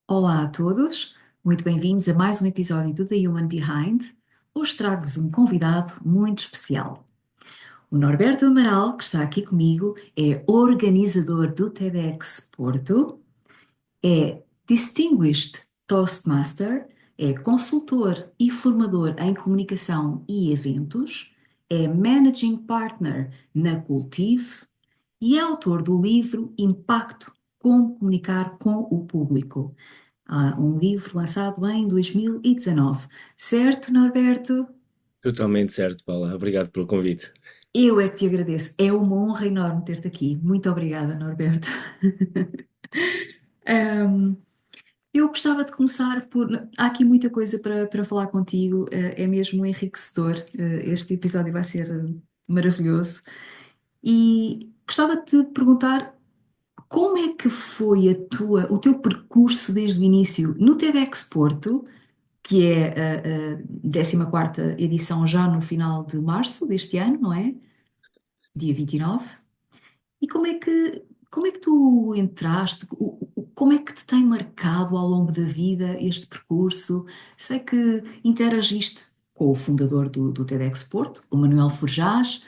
Olá a todos, muito bem-vindos a mais um episódio do The Human Behind. Hoje trago-vos um convidado muito especial. O Norberto Amaral, que está aqui comigo, é organizador do TEDx Porto, é Distinguished Toastmaster, é consultor e formador em comunicação e eventos, é Managing Partner na Cultive e é autor do livro Impacto: Como Comunicar com o Público. Um livro lançado em 2019. Certo, Norberto? Totalmente certo, Paula. Obrigado pelo convite. Eu é que te agradeço. É uma honra enorme ter-te aqui. Muito obrigada, Norberto. Ahm, eu gostava de começar por. Há aqui muita coisa para falar contigo, é mesmo enriquecedor. Este episódio vai ser maravilhoso. E gostava de te perguntar como é que foi o teu percurso desde o início no TEDx Porto, que é a 14ª edição já no final de março deste ano, não é? Dia 29. E como é que tu entraste? Como é que te tem marcado ao longo da vida este percurso? Sei que interagiste com o fundador do TEDx Porto, o Manuel Forjás,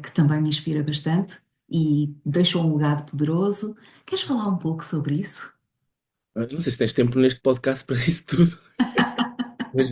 que também me inspira bastante e deixou um legado poderoso. Queres falar um pouco sobre isso? Não sei se tens tempo neste podcast para isso tudo, mas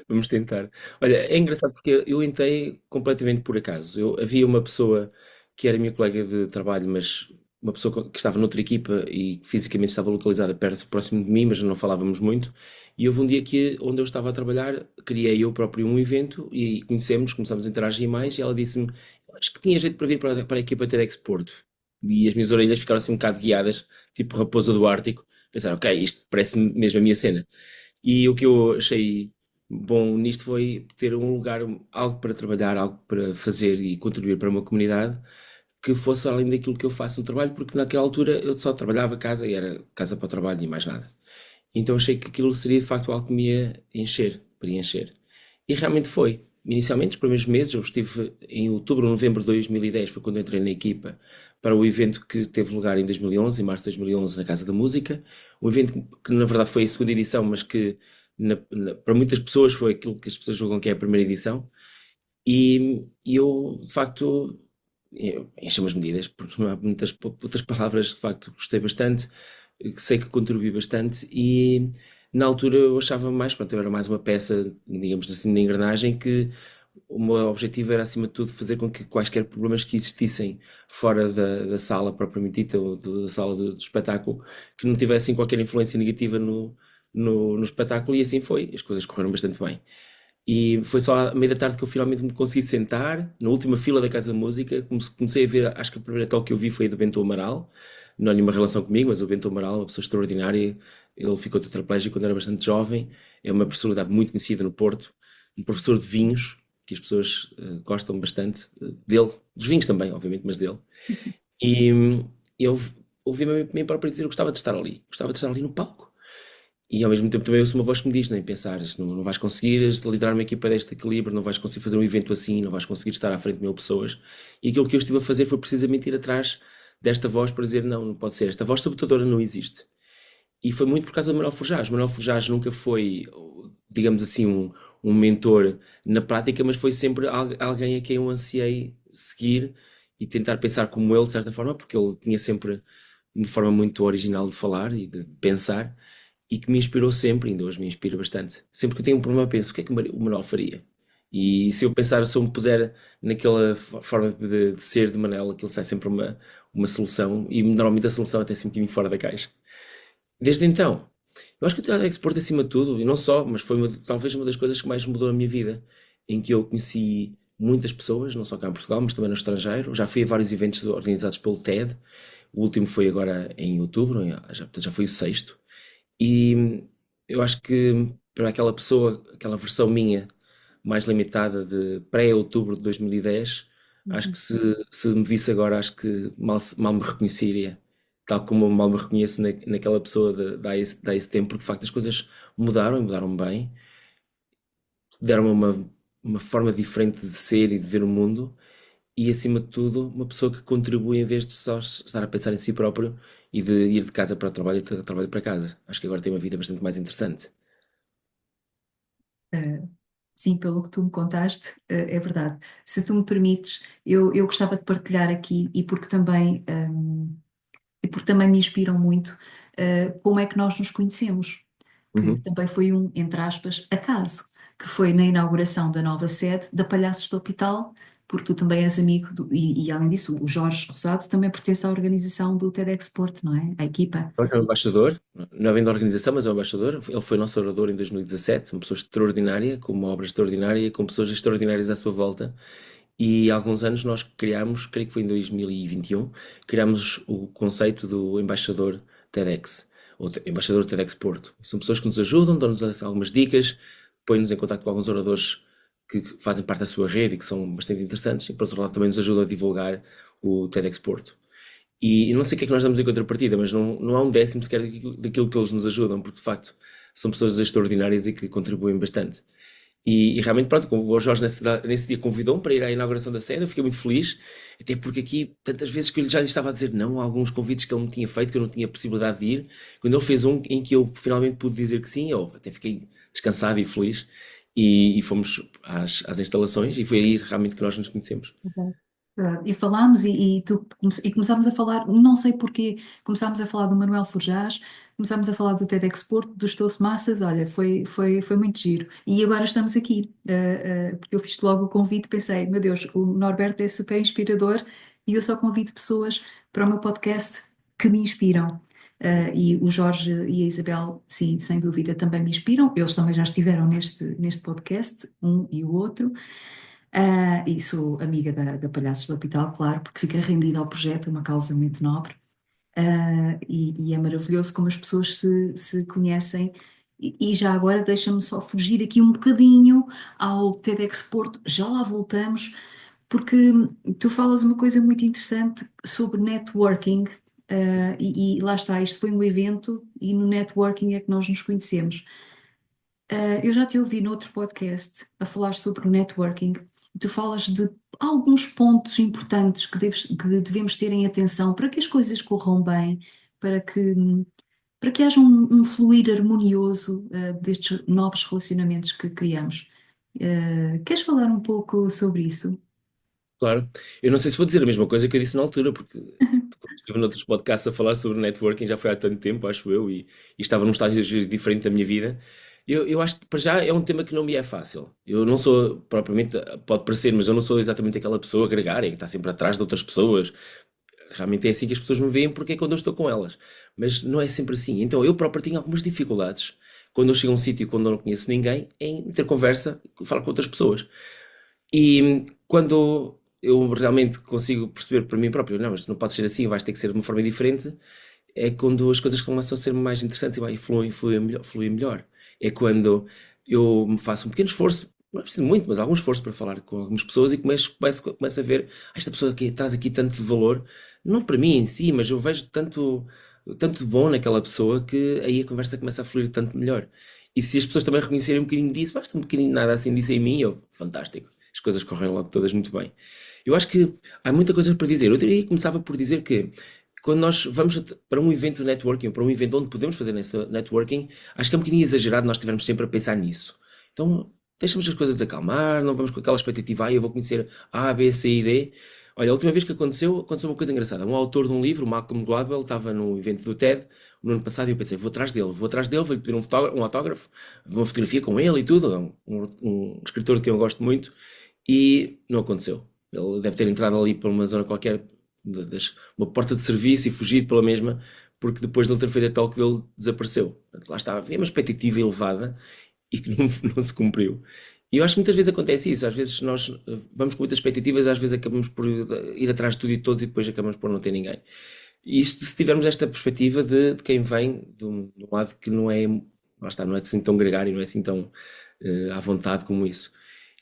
vamos tentar. Olha, é engraçado porque eu entrei completamente por acaso. Havia uma pessoa que era minha colega de trabalho, mas uma pessoa que estava noutra equipa e que fisicamente estava localizada perto, próximo de mim, mas não falávamos muito. E houve um dia onde eu estava a trabalhar, criei eu próprio um evento e começámos a interagir mais e ela disse-me, acho que tinha jeito para vir para a equipa TEDx Porto. E as minhas orelhas ficaram assim um bocado guiadas, tipo raposa do Ártico. Pensar, ok, isto parece mesmo a minha cena. E o que eu achei bom nisto foi ter um lugar, algo para trabalhar, algo para fazer e contribuir para uma comunidade que fosse além daquilo que eu faço no trabalho, porque naquela altura eu só trabalhava casa e era casa para o trabalho e mais nada. Então achei que aquilo seria de facto algo que me ia encher, preencher. E realmente foi. Inicialmente, os primeiros meses, eu estive em outubro ou novembro de 2010, foi quando entrei na equipa para o evento que teve lugar em 2011, em março de 2011, na Casa da Música. Um evento que na verdade foi a segunda edição, mas que para muitas pessoas foi aquilo que as pessoas julgam que é a primeira edição. E eu, de facto, enchi as medidas, porque não há muitas outras palavras, de facto, gostei bastante, sei que contribuí bastante e na altura eu achava mais, pronto, eu era mais uma peça, digamos assim, na engrenagem que o meu objetivo era, acima de tudo, fazer com que quaisquer problemas que existissem fora da sala propriamente dita, ou da sala do espetáculo, que não tivessem qualquer influência negativa no espetáculo, e assim foi, as coisas correram bastante bem. E foi só à meia da tarde que eu finalmente me consegui sentar, na última fila da Casa da Música. Comecei a ver, acho que a primeira talk que eu vi foi a do Bento Amaral. Não há nenhuma relação comigo, mas o Bento Amaral é uma pessoa extraordinária. Ele ficou tetraplégico quando era bastante jovem. É uma personalidade muito conhecida no Porto. Um professor de vinhos, que as pessoas gostam bastante dele. Dos vinhos também, obviamente, mas dele. E eu ouvi-me a mim próprio dizer que gostava de estar ali. Gostava de estar ali no palco. E ao mesmo tempo também ouço uma voz que me diz, nem pensar, não vais conseguir liderar uma equipa deste calibre, não vais conseguir fazer um evento assim, não vais conseguir estar à frente de 1000 pessoas. E aquilo que eu estive a fazer foi precisamente ir atrás desta voz para dizer, não, não pode ser, esta voz sabotadora não existe. E foi muito por causa do Manuel Forjás. O Manuel Forjás nunca foi, digamos assim, um mentor na prática, mas foi sempre alguém a quem eu ansiei seguir e tentar pensar como ele, de certa forma, porque ele tinha sempre uma forma muito original de falar e de pensar e que me inspirou sempre, ainda hoje me inspira bastante. Sempre que eu tenho um problema, penso o que é que o Manuel faria. E se eu pensar, se eu me puser naquela forma de ser de Manel, aquilo sai sempre uma solução, e normalmente a solução é até assim um bocadinho fora da caixa. Desde então, eu acho que o teatro é export acima de tudo, e não só, mas foi talvez uma das coisas que mais mudou a minha vida, em que eu conheci muitas pessoas, não só cá em Portugal, mas também no estrangeiro. Já fui a vários eventos organizados pelo TED, o último foi agora em outubro, portanto já foi o sexto, e eu acho que para aquela pessoa, aquela versão minha mais limitada de pré-outubro de 2010, acho que se me visse agora, acho que mal me reconheceria. Tal como eu mal me reconheço naquela pessoa de há esse tempo, porque de facto as coisas mudaram e mudaram bem, deram-me uma forma diferente de ser e de ver o mundo, e acima de tudo, uma pessoa que contribui em vez de só estar a pensar em si próprio e de ir de casa para o trabalho e de trabalho para casa. Acho que agora tem uma vida bastante mais interessante. Eh, sim, pelo que tu me contaste, é verdade. Se tu me permites, eu gostava de partilhar aqui e porque também me inspiram muito, como é que nós nos conhecemos, que Uhum. também foi um, entre aspas, acaso, que foi na inauguração da nova sede da Palhaços do Hospital, porque tu também és amigo e além disso, o Jorge Rosado também pertence à organização do TEDx Porto, não é? À equipa. Ele é um embaixador, não é bem da organização, mas é um embaixador. Ele foi nosso orador em 2017, uma pessoa extraordinária, com uma obra extraordinária, com pessoas extraordinárias à sua volta. E há alguns anos nós criámos, creio que foi em 2021, criámos o conceito do embaixador TEDx, ou embaixador TEDx Porto. São pessoas que nos ajudam, dão-nos algumas dicas, põem-nos em contato com alguns oradores que fazem parte da sua rede e que são bastante interessantes, e por outro lado também nos ajudam a divulgar o TEDx Porto. E eu não sei o que é que nós damos em contrapartida, mas não há um décimo sequer daquilo que eles nos ajudam, porque de facto são pessoas extraordinárias e que contribuem bastante. E realmente, pronto, como o Jorge nesse dia convidou-me para ir à inauguração da sede, eu fiquei muito feliz, até porque aqui, tantas vezes que eu já lhe estava a dizer não a alguns convites que ele me tinha feito, que eu não tinha possibilidade de ir, quando ele fez um em que eu finalmente pude dizer que sim, eu até fiquei descansado e feliz, e fomos às instalações, e foi aí realmente que nós nos conhecemos. E falámos e começámos a falar, não sei porquê, começámos a falar do Manuel Forjás, começámos a falar do TEDx Porto, dos Toastmasters, olha, foi muito giro. E agora estamos aqui, porque eu fiz logo o convite, pensei, meu Deus, o Norberto é super inspirador e eu só convido pessoas para o meu podcast que me inspiram. E o Jorge e a Isabel, sim, sem dúvida, também me inspiram. Eles também já estiveram neste podcast, um e o outro. E sou amiga da Palhaços do Hospital, claro, porque fiquei rendida ao projeto, é uma causa muito nobre. E é maravilhoso como as pessoas se conhecem. E já agora deixa-me só fugir aqui um bocadinho ao TEDx Porto, já lá voltamos, porque tu falas uma coisa muito interessante sobre networking. E lá está, isto foi um evento e no networking é que nós nos conhecemos. Eu já te ouvi noutro podcast a falar sobre o networking. Tu falas de alguns pontos importantes que devemos ter em atenção para que as coisas corram bem, para que, para que haja um fluir harmonioso, destes novos relacionamentos que criamos. Queres falar um pouco sobre isso? Claro. Eu não sei se vou dizer a mesma coisa que eu disse na altura, porque como estive noutros podcasts a falar sobre networking já foi há tanto tempo, acho eu, e estava num estágio diferente da minha vida. Eu acho que para já é um tema que não me é fácil. Eu não sou propriamente, pode parecer, mas eu não sou exatamente aquela pessoa gregária que está sempre atrás de outras pessoas. Realmente é assim que as pessoas me veem porque é quando eu estou com elas. Mas não é sempre assim. Então eu próprio tenho algumas dificuldades quando eu chego a um sítio quando eu não conheço ninguém em ter conversa, falar com outras pessoas. E quando eu realmente consigo perceber para mim próprio, não, mas não pode ser assim, vais ter que ser de uma forma diferente, é quando as coisas começam a ser mais interessantes e fluem melhor. É quando eu me faço um pequeno esforço, não é preciso muito, mas algum esforço para falar com algumas pessoas e começo a ver, esta pessoa que traz aqui tanto de valor, não para mim em si, mas eu vejo tanto de bom naquela pessoa que aí a conversa começa a fluir tanto melhor. E se as pessoas também reconhecerem um bocadinho disso, basta um bocadinho nada assim disso em mim, eu, fantástico. As coisas correm logo todas muito bem. Eu acho que há muita coisa para dizer. Eu diria que começava por dizer que quando nós vamos para um evento de networking, para um evento onde podemos fazer nesse networking, acho que é um bocadinho exagerado nós estivermos sempre a pensar nisso. Então, deixamos as coisas acalmar, não vamos com aquela expectativa, eu vou conhecer A, B, C e D. Olha, a última vez que aconteceu uma coisa engraçada. Um autor de um livro, o Malcolm Gladwell, estava no evento do TED no ano passado e eu pensei, vou-lhe pedir um autógrafo, uma fotografia com ele e tudo. É um escritor que eu gosto muito e não aconteceu. Ele deve ter entrado ali por uma zona qualquer, uma porta de serviço e fugido pela mesma, porque depois de ele ter feito a talk dele desapareceu. Portanto, lá está, havia uma expectativa elevada e que não se cumpriu. E eu acho que muitas vezes acontece isso, às vezes nós vamos com muitas expectativas, às vezes acabamos por ir atrás de tudo e todos e depois acabamos por não ter ninguém. E isto se tivermos esta perspectiva de quem vem de um lado que não é, lá está, não é assim tão gregário, não é assim tão à vontade como isso.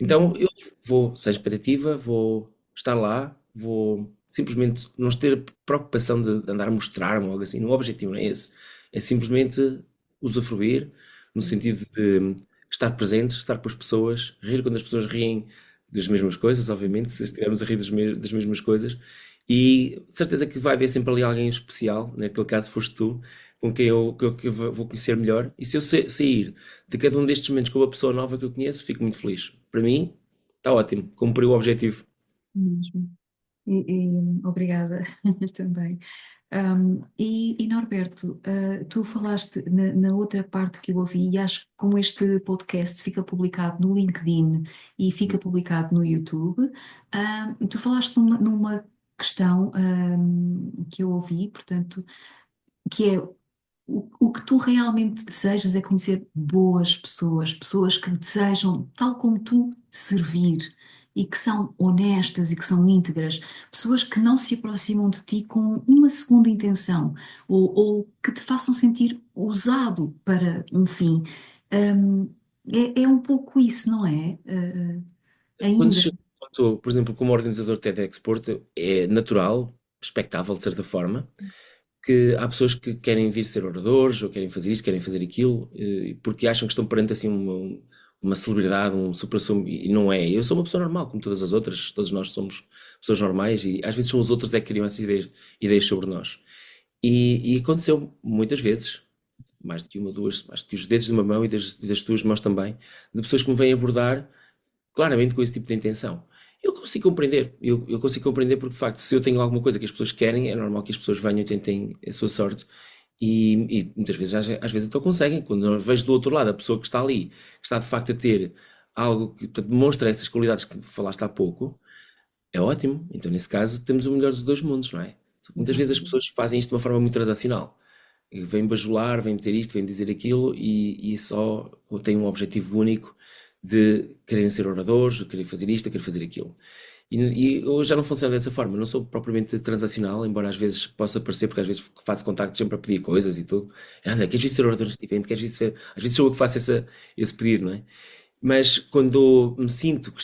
Então eu vou sem expectativa, vou estar lá, vou simplesmente não ter preocupação de andar a mostrar-me ou algo assim. O objetivo não é esse. É simplesmente usufruir, no sentido de estar presente, estar com as pessoas, rir quando as pessoas riem das mesmas coisas, obviamente, se estivermos a rir das mesmas coisas, E de certeza que vai haver sempre ali alguém especial, naquele caso foste tu, com quem que eu vou conhecer melhor. E se eu sair de cada um destes momentos com uma pessoa nova que eu conheço, fico muito feliz. Para mim, está ótimo, cumpriu o objetivo. Mesmo. Obrigada também. Norberto, tu falaste na outra parte que eu ouvi, e acho que como este podcast fica publicado no LinkedIn e fica publicado no YouTube, tu falaste numa questão, que eu ouvi, portanto, que é o que tu realmente desejas é conhecer boas pessoas, pessoas que desejam, tal como tu, servir e que são honestas e que são íntegras, pessoas que não se aproximam de ti com uma segunda intenção ou que te façam sentir usado para um fim. Hum, é um pouco isso, não é? Quando Ainda. chego, por exemplo, como organizador de TEDx Porto, é natural, expectável de certa forma, que há pessoas que querem vir ser oradores, ou querem fazer isto, querem fazer aquilo, porque acham que estão perante assim uma celebridade, um supra-sumo, e não é. Eu sou uma pessoa normal, como todas as outras, todos nós somos pessoas normais, e às vezes são os outros é que criam essas ideias sobre nós. E aconteceu muitas vezes, mais do que uma, duas, mais do que os dedos de uma mão e das duas mãos também, de pessoas que me vêm abordar claramente com esse tipo de intenção. Eu consigo compreender, eu consigo compreender porque de facto, se eu tenho alguma coisa que as pessoas querem, é normal que as pessoas venham e tentem a sua sorte. E muitas vezes, às vezes então conseguem. Quando eu vejo do outro lado a pessoa que está ali, que está de facto a ter algo que portanto, demonstra essas qualidades que falaste há pouco, é ótimo. Então, nesse caso, temos o melhor dos dois mundos, não é? Só que muitas vezes as pessoas fazem isto de uma forma muito transacional. E vêm bajular, vêm dizer isto, vêm dizer aquilo e só têm um objetivo único de quererem ser oradores, de querer fazer isto, de querer fazer aquilo. E eu já não funciono dessa forma, eu não sou propriamente transacional, embora às vezes possa parecer, porque às vezes faço contactos sempre a pedir coisas e tudo. Anda, queres vir ser orador neste evento? Queres vir ser... Às vezes sou eu que faço esse pedido, não é? Mas quando me sinto que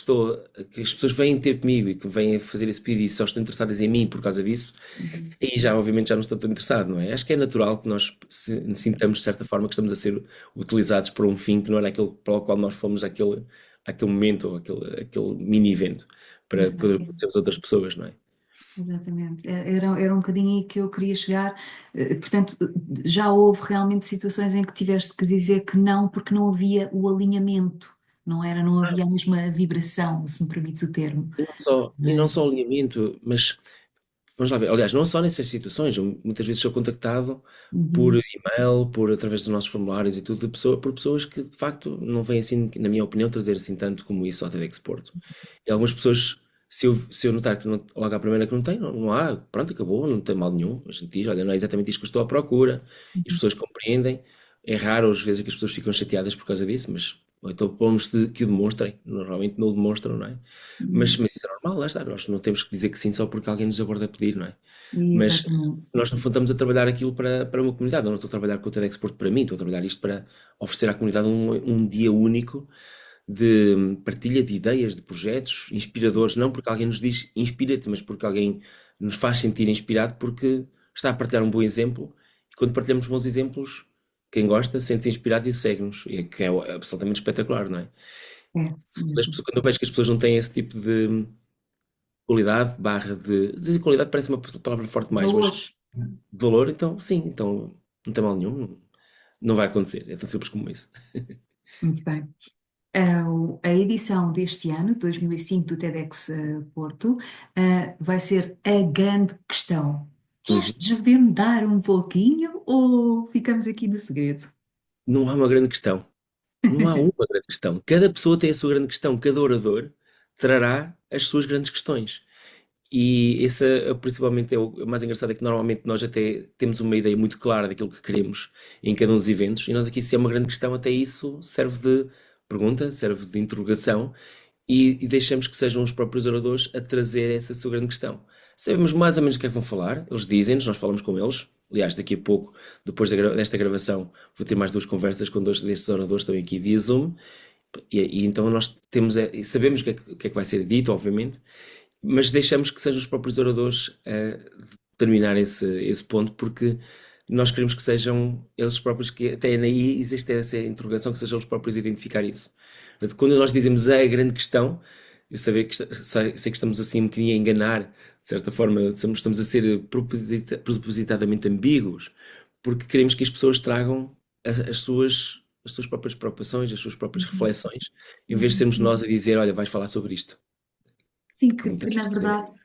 as pessoas vêm ter comigo e que vêm fazer esse pedido e só estão interessadas em mim por causa disso, Uhum. aí já obviamente já não estou tão interessado, não é? Acho que é natural que nós sintamos de certa forma que estamos a ser utilizados por um fim que não era aquele para o qual nós fomos aquele momento ou aquele mini evento para poder Exato. conhecer as outras pessoas, não é? Exatamente, era um bocadinho aí que eu queria chegar. Portanto, já houve realmente situações em que tiveste que dizer que não, porque não havia o alinhamento, não era, não havia a mesma vibração, se me permites o termo. E não só alinhamento, mas vamos lá ver. Aliás, não só nessas situações, eu muitas vezes sou contactado por Uhum, e-mail, através dos nossos formulários e tudo, por pessoas que de facto não vêm assim, na minha opinião, trazer assim tanto como isso ao TEDx Porto. E algumas pessoas, se eu notar que logo à primeira que não tem, não há, pronto, acabou, não tem mal nenhum. A gente diz, olha, não é exatamente isto que eu estou à procura. E as uhum, pessoas compreendem. É raro às vezes que as pessoas ficam chateadas por causa disso, mas ou então pomos que o demonstrem. Normalmente não o demonstram, não é? Mas, uhum. mas isso é normal, lá está. Nós não temos que dizer que sim só porque alguém nos aborda a pedir, não é? Mas Exatamente. nós, no fundo, estamos a trabalhar aquilo para uma comunidade. Eu não estou a trabalhar com o TEDx Porto para mim, estou a trabalhar isto para oferecer à comunidade um dia único de partilha de ideias, de projetos inspiradores, não porque alguém nos diz inspira-te, mas porque alguém nos faz sentir inspirado porque está a partilhar um bom exemplo. E quando partilhamos bons exemplos, quem gosta sente-se inspirado e segue-nos. E é que é absolutamente espetacular, não é? É, mesmo. Quando eu vejo que as pessoas não têm esse tipo de qualidade, barra de qualidade, parece uma palavra forte demais, mas Valores. de valor, então sim, então não tem mal nenhum, não vai acontecer, é tão simples como isso. Muito bem. A edição deste ano, 2005, do TEDx Porto, vai ser a grande questão. Queres Uhum. desvendar um pouquinho ou ficamos aqui no segredo? Não há uma grande questão. Não há uma grande questão. Cada pessoa tem a sua grande questão, cada orador trará as suas grandes questões. E esse principalmente é o mais engraçado, é que normalmente nós até temos uma ideia muito clara daquilo que queremos em cada um dos eventos, e nós aqui, se é uma grande questão, até isso serve de pergunta, serve de interrogação, e deixamos que sejam os próprios oradores a trazer essa sua grande questão. Sabemos mais ou menos o que é que vão falar, eles dizem-nos, nós falamos com eles. Aliás, daqui a pouco, depois desta gravação, vou ter mais duas conversas com dois desses oradores também aqui via Zoom, e então nós sabemos o que é que vai ser dito, obviamente, mas deixamos que sejam os próprios oradores a determinar esse ponto, porque nós queremos que sejam eles próprios, que até aí existe essa interrogação, que sejam eles próprios a identificar isso. Portanto, quando nós dizemos a grande questão, eu sei que estamos assim um bocadinho a enganar De certa forma, estamos a ser propositadamente ambíguos, porque queremos que as pessoas tragam as suas próprias preocupações, as suas próprias Uhum, reflexões, em vez de uhum. sermos nós a dizer, olha, vais falar sobre isto, Sim, como que muitas vezes na fazemos. verdade,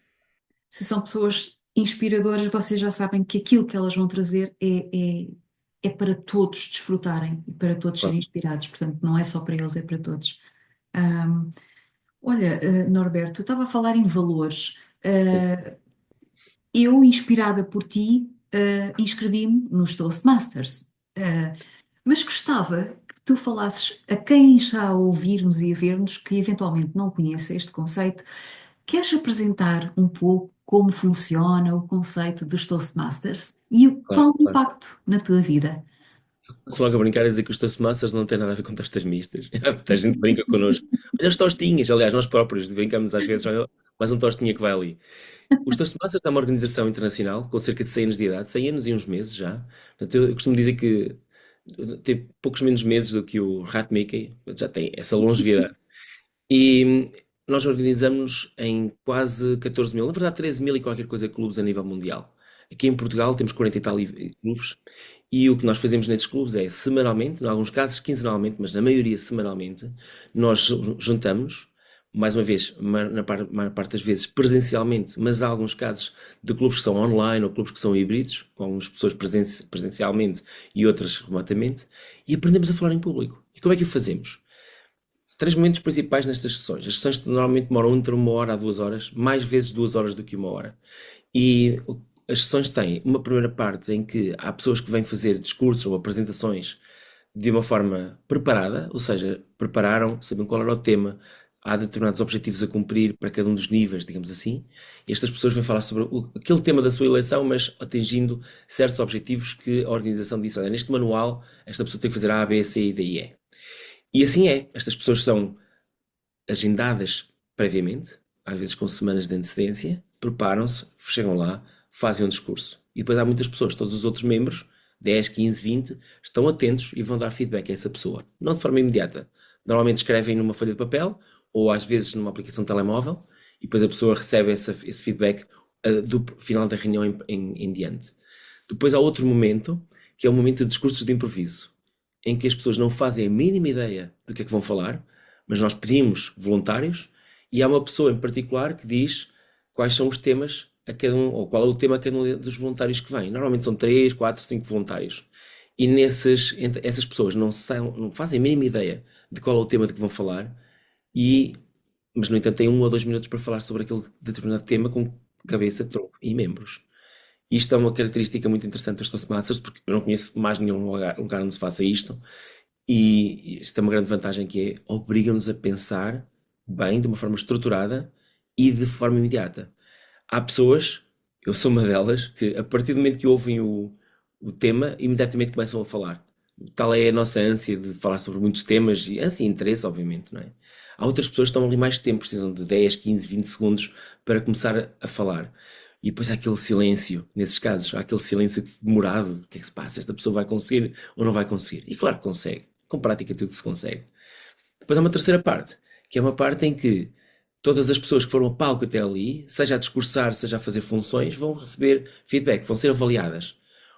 se são pessoas inspiradoras, vocês já sabem que aquilo que elas vão trazer é para todos desfrutarem e para todos serem Claro, inspirados. Portanto, não é só para eles, é para todos. Olha, Norberto, eu estava a falar em valores. sim. Eu, inspirada por ti, inscrevi-me nos Toastmasters. Mas gostava que tu falasses a quem está a ouvir-nos e a ver-nos que eventualmente não conheça este conceito. Queres apresentar um pouco como funciona o conceito dos Toastmasters e Claro, qual o claro. impacto na tua vida? Se logo a brincar a dizer que os Toastmasters não têm nada a ver com tostas mistas. A gente brinca connosco. Olha as tostinhas, aliás, nós próprios brincamos às vezes, olha, mais um tostinha que vai ali. Os Toastmasters é uma organização internacional com cerca de 100 anos de idade, 100 anos e uns meses já. Portanto, eu costumo dizer que teve poucos menos meses do que o Rat Mickey, já tem essa longevidade. E nós organizamos em quase 14 mil, na verdade 13 mil e qualquer coisa clubes a nível mundial. Aqui em Portugal temos 40 e tal clubes e o que nós fazemos nesses clubes é semanalmente, em alguns casos quinzenalmente, mas na maioria semanalmente, nós juntamos, mais uma vez, na maior parte das vezes presencialmente, mas há alguns casos de clubes que são online ou clubes que são híbridos, com algumas pessoas presencialmente e outras remotamente, e aprendemos a falar em público. E como é que o fazemos? Três momentos principais nestas sessões. As sessões normalmente demoram entre 1 hora a 2 horas, mais vezes 2 horas do que 1 hora. E as sessões têm uma primeira parte em que há pessoas que vêm fazer discursos ou apresentações de uma forma preparada, ou seja, prepararam, sabem qual era o tema, há determinados objetivos a cumprir para cada um dos níveis, digamos assim. E estas pessoas vêm falar sobre aquele tema da sua eleição, mas atingindo certos objetivos que a organização disse, olha, neste manual esta pessoa tem que fazer A, B, C e D e E. E assim é. Estas pessoas são agendadas previamente, às vezes com semanas de antecedência, preparam-se, chegam lá, fazem um discurso. E depois há muitas pessoas, todos os outros membros, 10, 15, 20, estão atentos e vão dar feedback a essa pessoa. Não de forma imediata. Normalmente escrevem numa folha de papel ou às vezes numa aplicação de telemóvel e depois a pessoa recebe esse feedback do final da reunião em diante. Depois há outro momento, que é o momento de discursos de improviso, em que as pessoas não fazem a mínima ideia do que é que vão falar, mas nós pedimos voluntários e há uma pessoa em particular que diz quais são os temas a cada um, ou qual é o tema a cada um dos voluntários que vem. Normalmente são 3, 4, 5 voluntários. E essas pessoas não fazem a mínima ideia de qual é o tema de que vão falar, e, mas no entanto têm 1 ou 2 minutos para falar sobre aquele determinado tema com cabeça, tronco e membros. Isto é uma característica muito interessante dos Toastmasters, porque eu não conheço mais nenhum lugar onde se faça isto, e isto é uma grande vantagem que é obriga-nos a pensar bem, de uma forma estruturada e de forma imediata. Há pessoas, eu sou uma delas, que a partir do momento que ouvem o tema, imediatamente começam a falar. Tal é a nossa ânsia de falar sobre muitos temas, e ânsia e interesse, obviamente, não é? Há outras pessoas que estão ali mais tempo, precisam de 10, 15, 20 segundos para começar a falar. E depois há aquele silêncio, nesses casos, há aquele silêncio demorado. O que é que se passa? Esta pessoa vai conseguir ou não vai conseguir? E claro que consegue. Com prática tudo se consegue. Depois há uma terceira parte, que é uma parte em que todas as pessoas que foram ao palco até ali, seja a discursar, seja a fazer funções, vão receber feedback, vão ser avaliadas.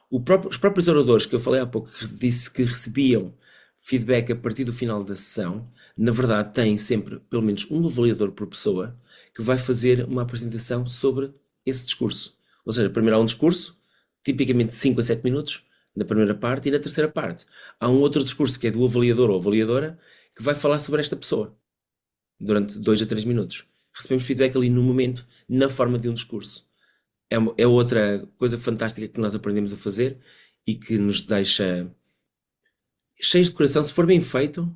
Os próprios oradores que eu falei há pouco, que disse que recebiam feedback a partir do final da sessão, na verdade têm sempre pelo menos um avaliador por pessoa que vai fazer uma apresentação sobre esse discurso. Ou seja, primeiro há um discurso, tipicamente de 5 a 7 minutos, na primeira parte, e na terceira parte há um outro discurso que é do avaliador ou avaliadora que vai falar sobre esta pessoa durante 2 a 3 minutos. Recebemos feedback ali no momento, na forma de um discurso. É outra coisa fantástica que nós aprendemos a fazer e que nos deixa cheios de coração. Se for bem feito,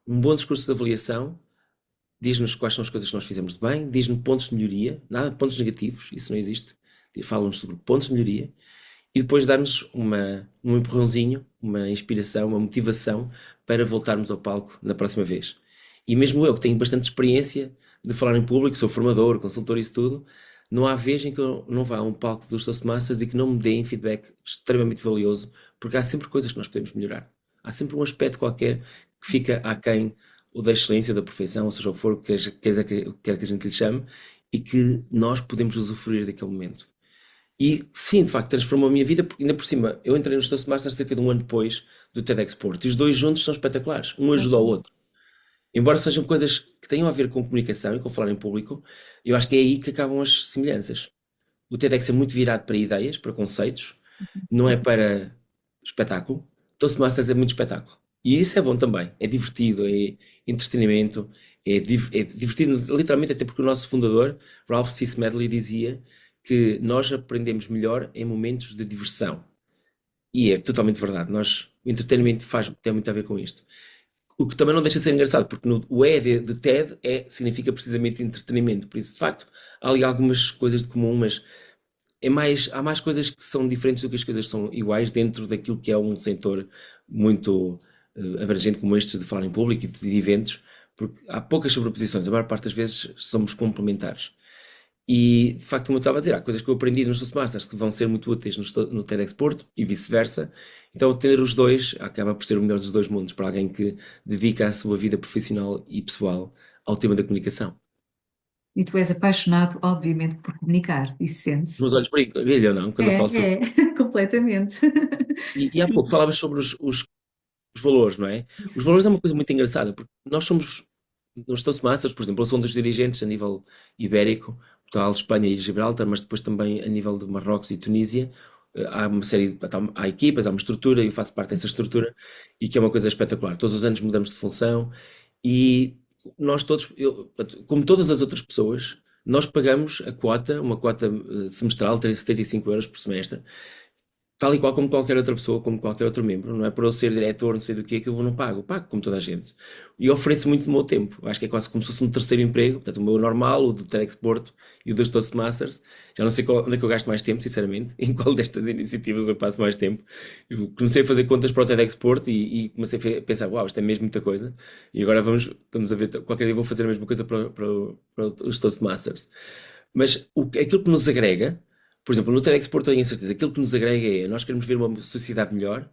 um bom discurso de avaliação diz-nos quais são as coisas que nós fizemos de bem, diz-nos pontos de melhoria, nada de pontos negativos, isso não existe. Fala-nos sobre pontos de melhoria e depois dá-nos um empurrãozinho, uma inspiração, uma motivação para voltarmos ao palco na próxima vez. E mesmo eu, que tenho bastante experiência de falar em público, sou formador, consultor e isso tudo, não há vez em que eu não vá a um palco dos Toastmasters e que não me deem feedback extremamente valioso, porque há sempre coisas que nós podemos melhorar. Há sempre um aspecto qualquer que fica aquém ou da excelência, ou da perfeição, ou seja o que for, quer que a gente lhe chame, e que nós podemos usufruir daquele momento. E sim, de facto, transformou a minha vida, porque ainda por cima, eu entrei no Toastmasters cerca de um ano depois do TEDx Porto, e os dois juntos são espetaculares, um ajuda ao outro. Embora sejam coisas que tenham a ver com comunicação e com falar em público, eu acho que é aí que acabam as semelhanças. O TEDx é muito virado para ideias, para conceitos, não é para espetáculo. Toastmasters é muito espetáculo. E isso é bom também. É divertido, é entretenimento, é divertido, literalmente, até porque o nosso fundador, Ralph C. Smedley, dizia que nós aprendemos melhor em momentos de diversão. E é totalmente verdade. O entretenimento tem muito a ver com isto. O que também não deixa de ser engraçado, porque o E de TED significa precisamente entretenimento. Por isso, de facto, há ali algumas coisas de comum, mas há mais coisas que são diferentes do que as coisas são iguais dentro daquilo que é um setor muito abrangente como este de falar em público e de eventos, porque há poucas sobreposições, a maior parte das vezes somos complementares. E, de facto, como eu estava a dizer, há coisas que eu aprendi nos Toastmasters que vão ser muito úteis no TEDx Porto e vice-versa. Então, ter os dois acaba por ser o melhor dos dois mundos para alguém que dedica a sua vida profissional e pessoal ao tema da comunicação. E tu és apaixonado, obviamente, por comunicar, isso sente-se. Os meus olhos brilham, não? Quando eu falo sobre. É, completamente. E há pouco E falavas sobre os valores, não é? Os isso, valores é uma coisa muito engraçada, porque nós somos, nos Toastmasters, por exemplo, eu sou um dos dirigentes a nível ibérico, Portugal, Espanha e Gibraltar, mas depois também a nível de Marrocos e Tunísia. Há uma série, há equipas, há uma estrutura, e eu faço parte dessa estrutura, e que é uma coisa espetacular. Todos os anos mudamos de função, e nós todos, portanto, como todas as outras pessoas, nós pagamos a quota, uma quota semestral de 75 euros por semestre, tal e qual como qualquer outra pessoa, como qualquer outro membro, não é por eu ser diretor, não sei do que eu não pago, pago como toda a gente. E ofereço muito do meu tempo, acho que é quase como se fosse um terceiro emprego, portanto o meu normal, o do TEDx Porto e o dos Toastmasters, já não sei onde é que eu gasto mais tempo, sinceramente, em qual destas iniciativas eu passo mais tempo. Eu comecei a fazer contas para o TEDx Porto e comecei a pensar, uau, isto é mesmo muita coisa, e agora estamos a ver, qualquer dia vou fazer a mesma coisa para os Toastmasters. Mas aquilo que nos agrega, por exemplo, no TEDx Porto tenho a certeza, aquilo que nos agrega é nós queremos ver uma sociedade melhor,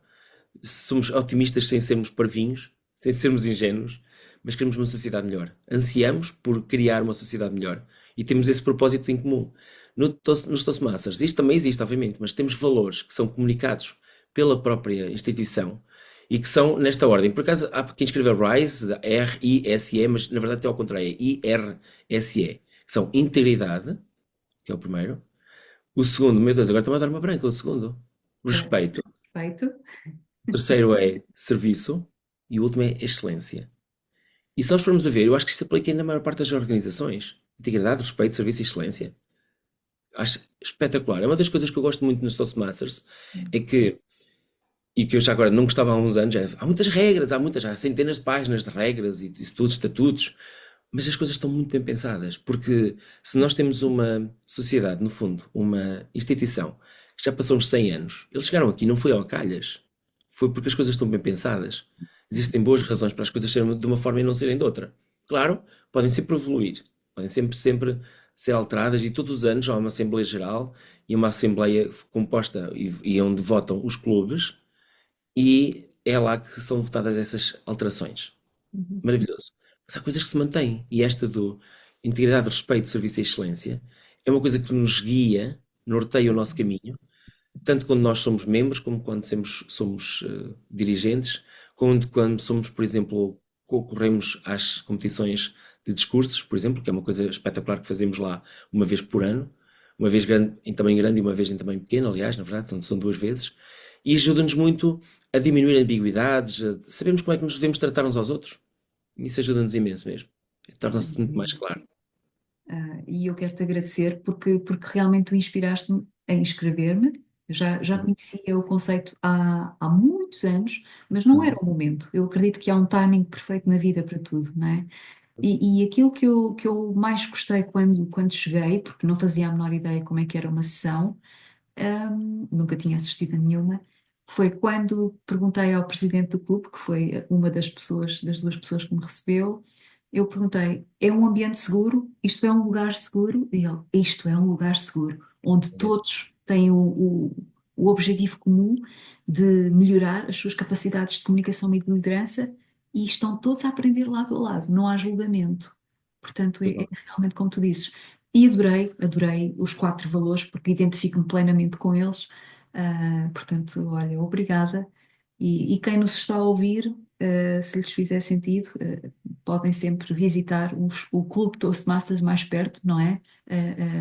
somos otimistas sem sermos parvinhos, sem sermos ingênuos, mas queremos uma sociedade melhor. Ansiamos por criar uma sociedade melhor e temos esse propósito em comum. Nos Toastmasters, isto também existe, obviamente, mas temos valores que são comunicados pela própria instituição e que são nesta ordem. Por acaso, há quem escreveu RISE, R-I-S-E, mas na verdade é ao contrário, é I-R-S-E, que são integridade, que é o primeiro. O segundo, meu Deus, agora estou a dar uma branca. O segundo, respeito. perfeito. O terceiro é serviço. E o último é excelência. E se nós formos a ver, eu acho que isto se aplica na maior parte das organizações. Integridade, respeito, serviço e excelência. Acho espetacular. É uma das coisas que eu gosto muito nos Toastmasters, é que, e que eu já agora não gostava há uns anos, há muitas regras, há centenas de páginas de regras e isso tudo, estatutos, mas as coisas estão muito bem pensadas, porque se nós temos uma sociedade, no fundo, uma instituição, que já passou uns 100 anos, eles chegaram aqui, não foi ao calhas, foi porque as coisas estão bem pensadas. Existem boas razões para as coisas serem de uma forma e não serem de outra. Claro, podem sempre evoluir, podem sempre ser alteradas e todos os anos há uma Assembleia Geral e uma Assembleia composta e onde votam os clubes e é lá que são votadas essas alterações. Uhum. Maravilhoso. Mas há coisas que se mantêm. E esta do integridade, respeito, serviço e excelência é uma coisa que nos guia, norteia o nosso caminho, tanto quando nós somos membros, como quando somos dirigentes, quando somos, por exemplo, concorremos às competições de discursos, por exemplo, que é uma coisa espetacular que fazemos lá uma vez por ano, uma vez grande, em tamanho grande e uma vez em tamanho pequeno, aliás, na verdade, são duas vezes, e ajuda-nos muito a diminuir ambiguidades, sabemos como é que nos devemos tratar uns aos outros. Isso ajuda-nos imenso mesmo. Torna-se muito mais claro. E eu quero-te agradecer porque realmente tu inspiraste-me a inscrever-me. Eu já conhecia o conceito há muitos anos, mas não era Uhum. o momento. Eu acredito que há um timing perfeito na vida para tudo, não é? E aquilo que eu mais gostei quando cheguei, porque não fazia a menor ideia como é que era uma sessão, nunca tinha assistido a nenhuma, foi quando perguntei ao presidente do clube, que foi uma das duas pessoas que me recebeu, eu perguntei: é um ambiente seguro? Isto é um lugar seguro? E ele: isto é um lugar seguro, onde todos têm o objetivo comum de melhorar as suas capacidades de comunicação e de liderança e estão todos a aprender lado a lado, não há julgamento. Portanto, é realmente como tu dizes. E adorei os 4 valores porque identifico-me plenamente com eles. Portanto, olha, obrigada. E quem nos está a ouvir, se lhes fizer sentido, podem sempre visitar o Clube Toastmasters mais perto, não é,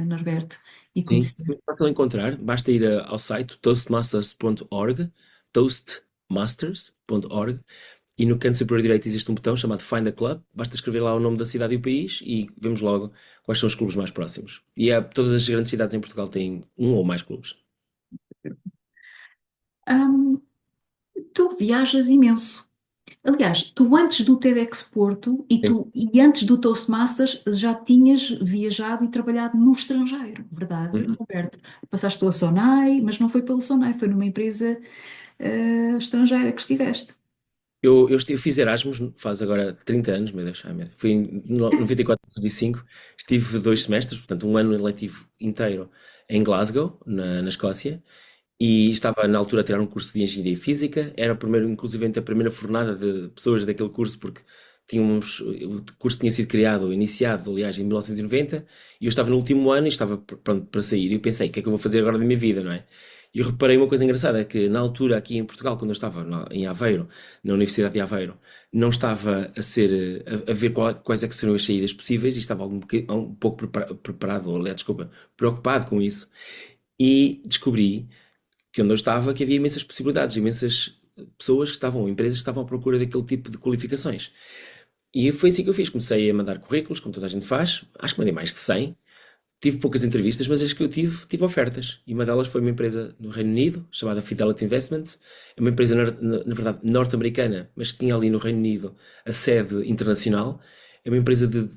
Norberto? E Sim, conhecer. muito fácil de encontrar. Basta ir ao site toastmasters.org, toastmasters.org, e no canto superior direito existe um botão chamado Find a Club. Basta escrever lá o nome da cidade e o país e vemos logo quais são os clubes mais próximos. E todas as grandes cidades em Portugal têm um ou mais clubes. Ahm, Tu viajas imenso. Aliás, tu antes do TEDx Porto Sim. e antes do Toastmasters já tinhas viajado e trabalhado no estrangeiro, verdade, Uhum. Roberto? Passaste pela Sonai, mas não foi pela Sonai, foi numa empresa estrangeira que estiveste. Eu fiz Erasmus, faz agora 30 anos, meu Deus, ai, meu Deus. Fui em 94, 95, estive 2 semestres, portanto um ano letivo inteiro em Glasgow, na Escócia, e estava na altura a tirar um curso de Engenharia Física, era o primeiro, inclusivamente a primeira fornada de pessoas daquele curso, porque o curso tinha sido criado, iniciado, aliás, em 1990, e noventa, e eu estava no último ano e estava pronto para sair, e eu pensei, o que é que eu vou fazer agora da minha vida, não é? E eu reparei uma coisa engraçada, é que na altura aqui em Portugal, quando eu estava em Aveiro, na Universidade de Aveiro, não estava a ver quais é que seriam as saídas possíveis e estava um pouco preparado, ou, aliás, desculpa, preocupado com isso. E descobri que onde eu estava que havia imensas possibilidades, imensas pessoas que estavam, empresas que estavam à procura daquele tipo de qualificações. E foi assim que eu fiz. Comecei a mandar currículos, como toda a gente faz. Acho que mandei mais de 100. Tive poucas entrevistas, mas as que eu tive ofertas. E uma delas foi uma empresa no Reino Unido, chamada Fidelity Investments. É uma empresa, na verdade, norte-americana, mas que tinha ali no Reino Unido a sede internacional. É uma empresa de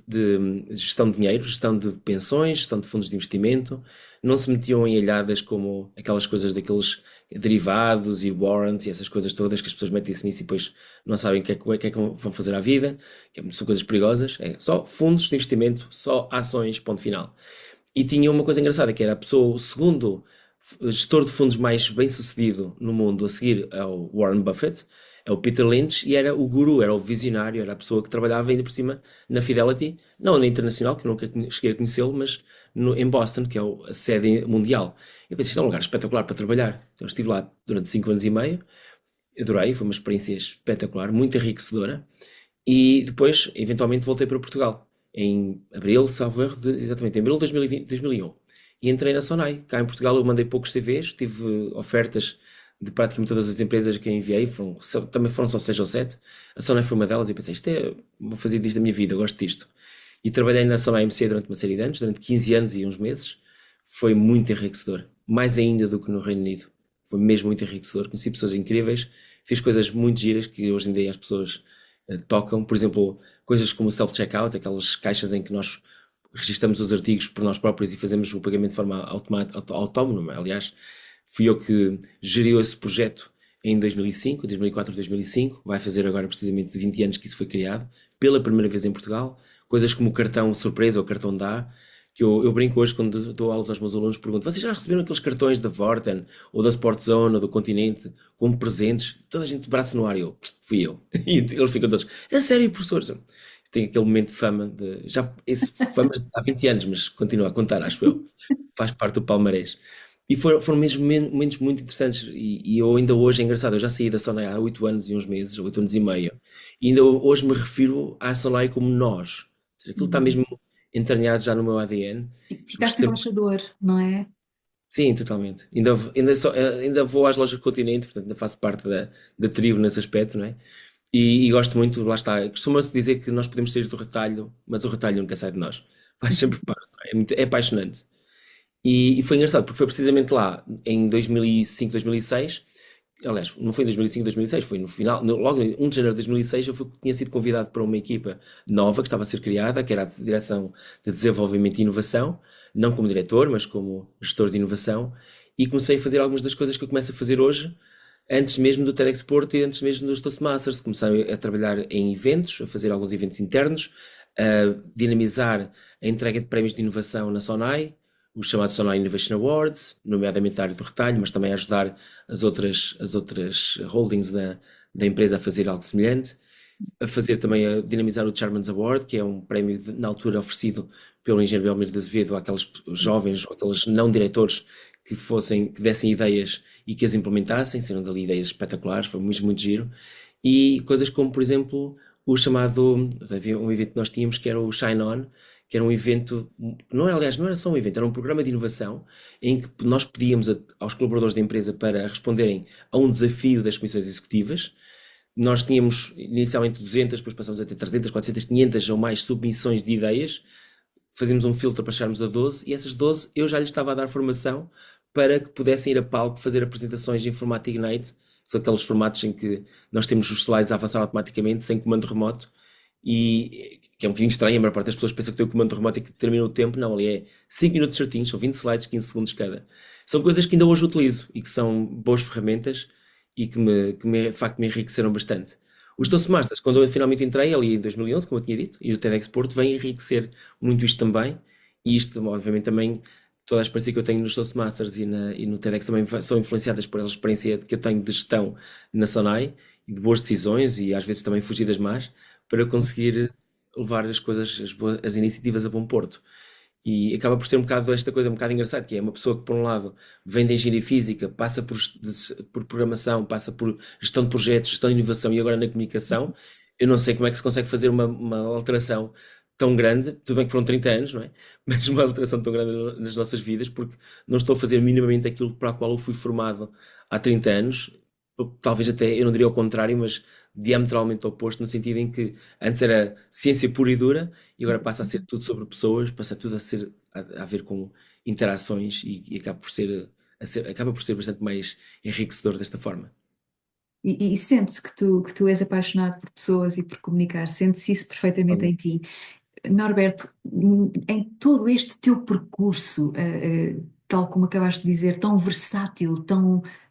gestão de dinheiro, gestão de pensões, gestão de fundos de investimento. Não se metiam em alhadas como aquelas coisas daqueles derivados e warrants e essas coisas todas que as pessoas metem-se nisso e depois não sabem o que é que vão fazer à vida, são coisas perigosas. É só fundos de investimento, só ações, ponto final. E tinha uma coisa engraçada, que era a pessoa, o segundo gestor de fundos mais bem-sucedido no mundo a seguir ao Warren Buffett, é o Peter Lynch, e era o guru, era o visionário, era a pessoa que trabalhava ainda por cima na Fidelity, não na internacional, que eu nunca cheguei a conhecê-lo, mas em Boston, que é a sede mundial. Eu pensei, isto é um lugar espetacular para trabalhar. Então eu estive lá durante 5 anos e meio, adorei, foi uma experiência espetacular, muito enriquecedora. E depois, eventualmente, voltei para Portugal. Em abril, salvo erro, exatamente, em abril de 2020, 2001. E entrei na Sonai. Cá em Portugal eu mandei poucos CVs, tive ofertas de praticamente todas as empresas que eu enviei, também foram só 6 ou 7. A Sonai foi uma delas e pensei, vou fazer disto da minha vida, eu gosto disto. E trabalhei na Sonai MC durante uma série de anos, durante 15 anos e uns meses. Foi muito enriquecedor, mais ainda do que no Reino Unido. Foi mesmo muito enriquecedor, conheci pessoas incríveis, fiz coisas muito giras que hoje em dia as pessoas tocam, por exemplo, coisas como o self-checkout, aquelas caixas em que nós registramos os artigos por nós próprios e fazemos o pagamento de forma autónoma. Aliás, fui eu que geriu esse projeto em 2005, 2004, 2005. Vai fazer agora precisamente 20 anos que isso foi criado, pela primeira vez em Portugal. Coisas como o cartão surpresa ou o cartão dá, que eu brinco hoje quando dou aulas aos meus alunos, pergunto, vocês já receberam aqueles cartões da Vorten, ou da Sportzone, ou do Continente, como presentes? Toda a gente de braço no ar, e eu, fui eu. E eles ficam todos, é sério, professor? Tem aquele momento de fama, esse fama há 20 anos, mas continua a contar, acho eu. Faz parte do palmarés. E foram mesmo momentos muito interessantes, e eu ainda hoje, é engraçado, eu já saí da Sonai há 8 anos e uns meses, 8 anos e meio, e ainda hoje me refiro à Sonai como nós. Ou seja, aquilo está Uhum. mesmo entranhado já no meu ADN. Gosto Ficaste sempre. embaixador, não é? Sim, totalmente. Ainda vou às lojas do Continente, portanto, ainda faço parte da tribo nesse aspecto, não é? E gosto muito, lá está. Costuma-se dizer que nós podemos sair do retalho, mas o retalho nunca sai de nós. Faz sempre parte. É apaixonante. E foi engraçado, porque foi precisamente lá, em 2005, 2006. Aliás, não foi em 2005, 2006, foi no final, logo em 1 de janeiro de 2006, tinha sido convidado para uma equipa nova que estava a ser criada, que era a Direção de Desenvolvimento e Inovação, não como diretor, mas como gestor de inovação, e comecei a fazer algumas das coisas que eu começo a fazer hoje, antes mesmo do TEDxPort e antes mesmo dos Toastmasters. Comecei a trabalhar em eventos, a fazer alguns eventos internos, a dinamizar a entrega de prémios de inovação na Sonai, os chamados Sonai Innovation Awards, nomeadamente da área do retalho, mas também a ajudar as outras holdings da empresa a fazer algo semelhante. a fazer também, a dinamizar o Chairman's Award, que é um prémio na altura oferecido pelo engenheiro Belmiro de Azevedo àqueles jovens, ou aqueles não diretores que dessem ideias e que as implementassem, sendo dali ideias espetaculares, foi muito, muito giro. E coisas como, por exemplo, o chamado, havia um evento que nós tínhamos que era o Shine On, que era um evento, não era, aliás, não era só um evento, era um programa de inovação em que nós pedíamos aos colaboradores da empresa para responderem a um desafio das comissões executivas. Nós tínhamos inicialmente 200, depois passamos a ter 300, 400, 500 ou mais submissões de ideias. Fazíamos um filtro para chegarmos a 12 e essas 12 eu já lhes estava a dar formação para que pudessem ir a palco fazer apresentações em formato Ignite, que são aqueles formatos em que nós temos os slides a avançar automaticamente, sem comando remoto, e que é um bocadinho estranho, a maior parte das pessoas pensa que tem o comando remoto e que termina o tempo, não, ali é 5 minutos certinhos, são 20 slides, 15 segundos cada. São coisas que ainda hoje utilizo e que são boas ferramentas e de facto me enriqueceram bastante. Os Toastmasters, quando eu finalmente entrei ali em 2011, como eu tinha dito, e o TEDx Porto, vem enriquecer muito isto também, e isto obviamente também, toda a experiência que eu tenho nos Toastmasters e no TEDx também são influenciadas por a experiência que eu tenho de gestão na Sonai, e de boas decisões, e às vezes também fugidas más, para conseguir levar as coisas, as iniciativas a bom porto. E acaba por ser um bocado esta coisa um bocado engraçada, que é uma pessoa que, por um lado, vem da engenharia física, passa por programação, passa por gestão de projetos, gestão de inovação e agora na comunicação. Eu não sei como é que se consegue fazer uma alteração tão grande, tudo bem que foram 30 anos, não é? Mas uma alteração tão grande nas nossas vidas, porque não estou a fazer minimamente aquilo para o qual eu fui formado há 30 anos. Talvez até, eu não diria o contrário, mas diametralmente oposto, no sentido em que antes era ciência pura e dura e agora passa a ser tudo sobre pessoas, passa tudo a ver com interações e acaba por acaba por ser bastante mais enriquecedor desta forma. E sente-se que tu és apaixonado por pessoas e por comunicar, sente-se isso perfeitamente em ti. Norberto, em todo este teu percurso, tal como acabaste de dizer, tão versátil,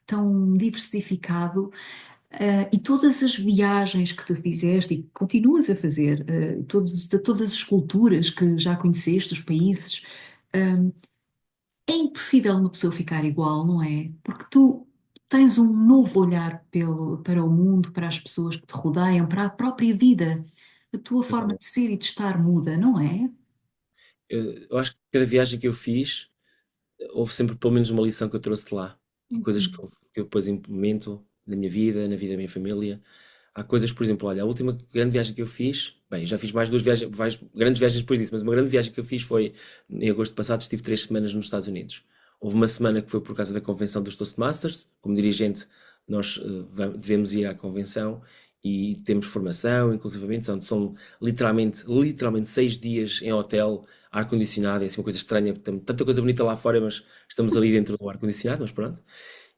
tão diversificado, e todas as viagens que tu fizeste e que continuas a fazer, todas as culturas que já conheceste, os países, é impossível uma pessoa ficar igual, não é? Porque tu tens um novo olhar para o mundo, para as pessoas que te rodeiam, para a própria vida. A tua forma Totalmente. de ser e de estar muda, não é? Eu acho que cada viagem que eu fiz, houve sempre pelo menos uma lição que eu trouxe de lá. E coisas Uhum. que eu depois implemento na minha vida, na vida da minha família. Há coisas, por exemplo, olha, a última grande viagem que eu fiz, bem, já fiz mais duas viagens, mais grandes viagens depois disso, mas uma grande viagem que eu fiz foi em agosto passado, estive 3 semanas nos Estados Unidos. Houve uma semana que foi por causa da convenção dos Toastmasters. Como dirigente, nós devemos ir à convenção e temos formação, inclusivamente, são literalmente 6 dias em hotel, ar-condicionado, é assim uma coisa estranha, tem tanta coisa bonita lá fora, mas estamos ali dentro do ar-condicionado, mas pronto.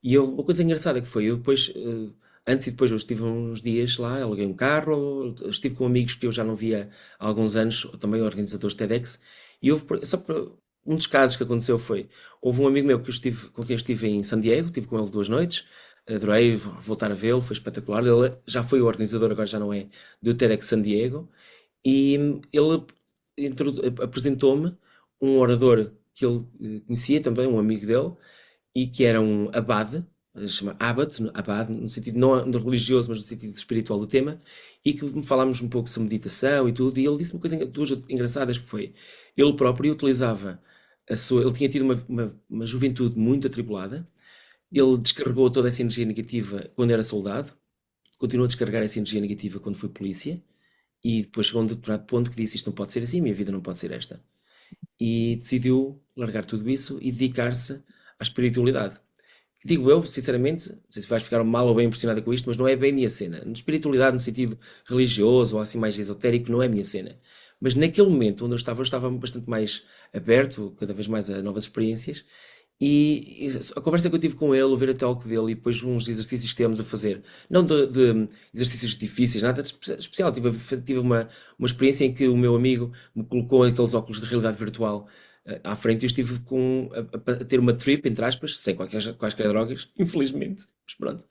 Uma coisa engraçada que foi, eu depois, antes e depois, eu estive uns dias lá, aluguei um carro, estive com amigos que eu já não via há alguns anos, também organizadores TEDx, e um dos casos que aconteceu foi, houve um amigo meu com quem eu estive em San Diego, estive com ele 2 noites, adorei voltar a vê-lo, foi espetacular, ele já foi o organizador, agora já não é, do TEDx San Diego, e ele apresentou-me um orador que ele conhecia também, um amigo dele, e que era um abade, se chama abade, no sentido não no religioso, mas no sentido espiritual do tema, e que falámos um pouco sobre meditação e tudo, e ele disse uma coisa, duas engraçadas, que foi, ele próprio utilizava ele tinha tido uma juventude muito atribulada, ele descarregou toda essa energia negativa quando era soldado, continuou a descarregar essa energia negativa quando foi polícia, e depois chegou a um determinado ponto que disse, isto não pode ser assim, a minha vida não pode ser esta. E decidiu largar tudo isso e dedicar-se à espiritualidade. Digo eu, sinceramente, não sei se vais ficar mal ou bem impressionada com isto, mas não é bem a minha cena. Espiritualidade no sentido religioso ou assim mais esotérico não é a minha cena. Mas naquele momento onde eu estava bastante mais aberto, cada vez mais a novas experiências, e a conversa que eu tive com ele, o ver a talk dele e depois uns exercícios que temos a fazer, não de exercícios difíceis, nada de especial. Tive uma experiência em que o meu amigo me colocou aqueles óculos de realidade virtual à frente e eu estive a ter uma trip, entre aspas, sem quaisquer drogas, infelizmente, mas pronto.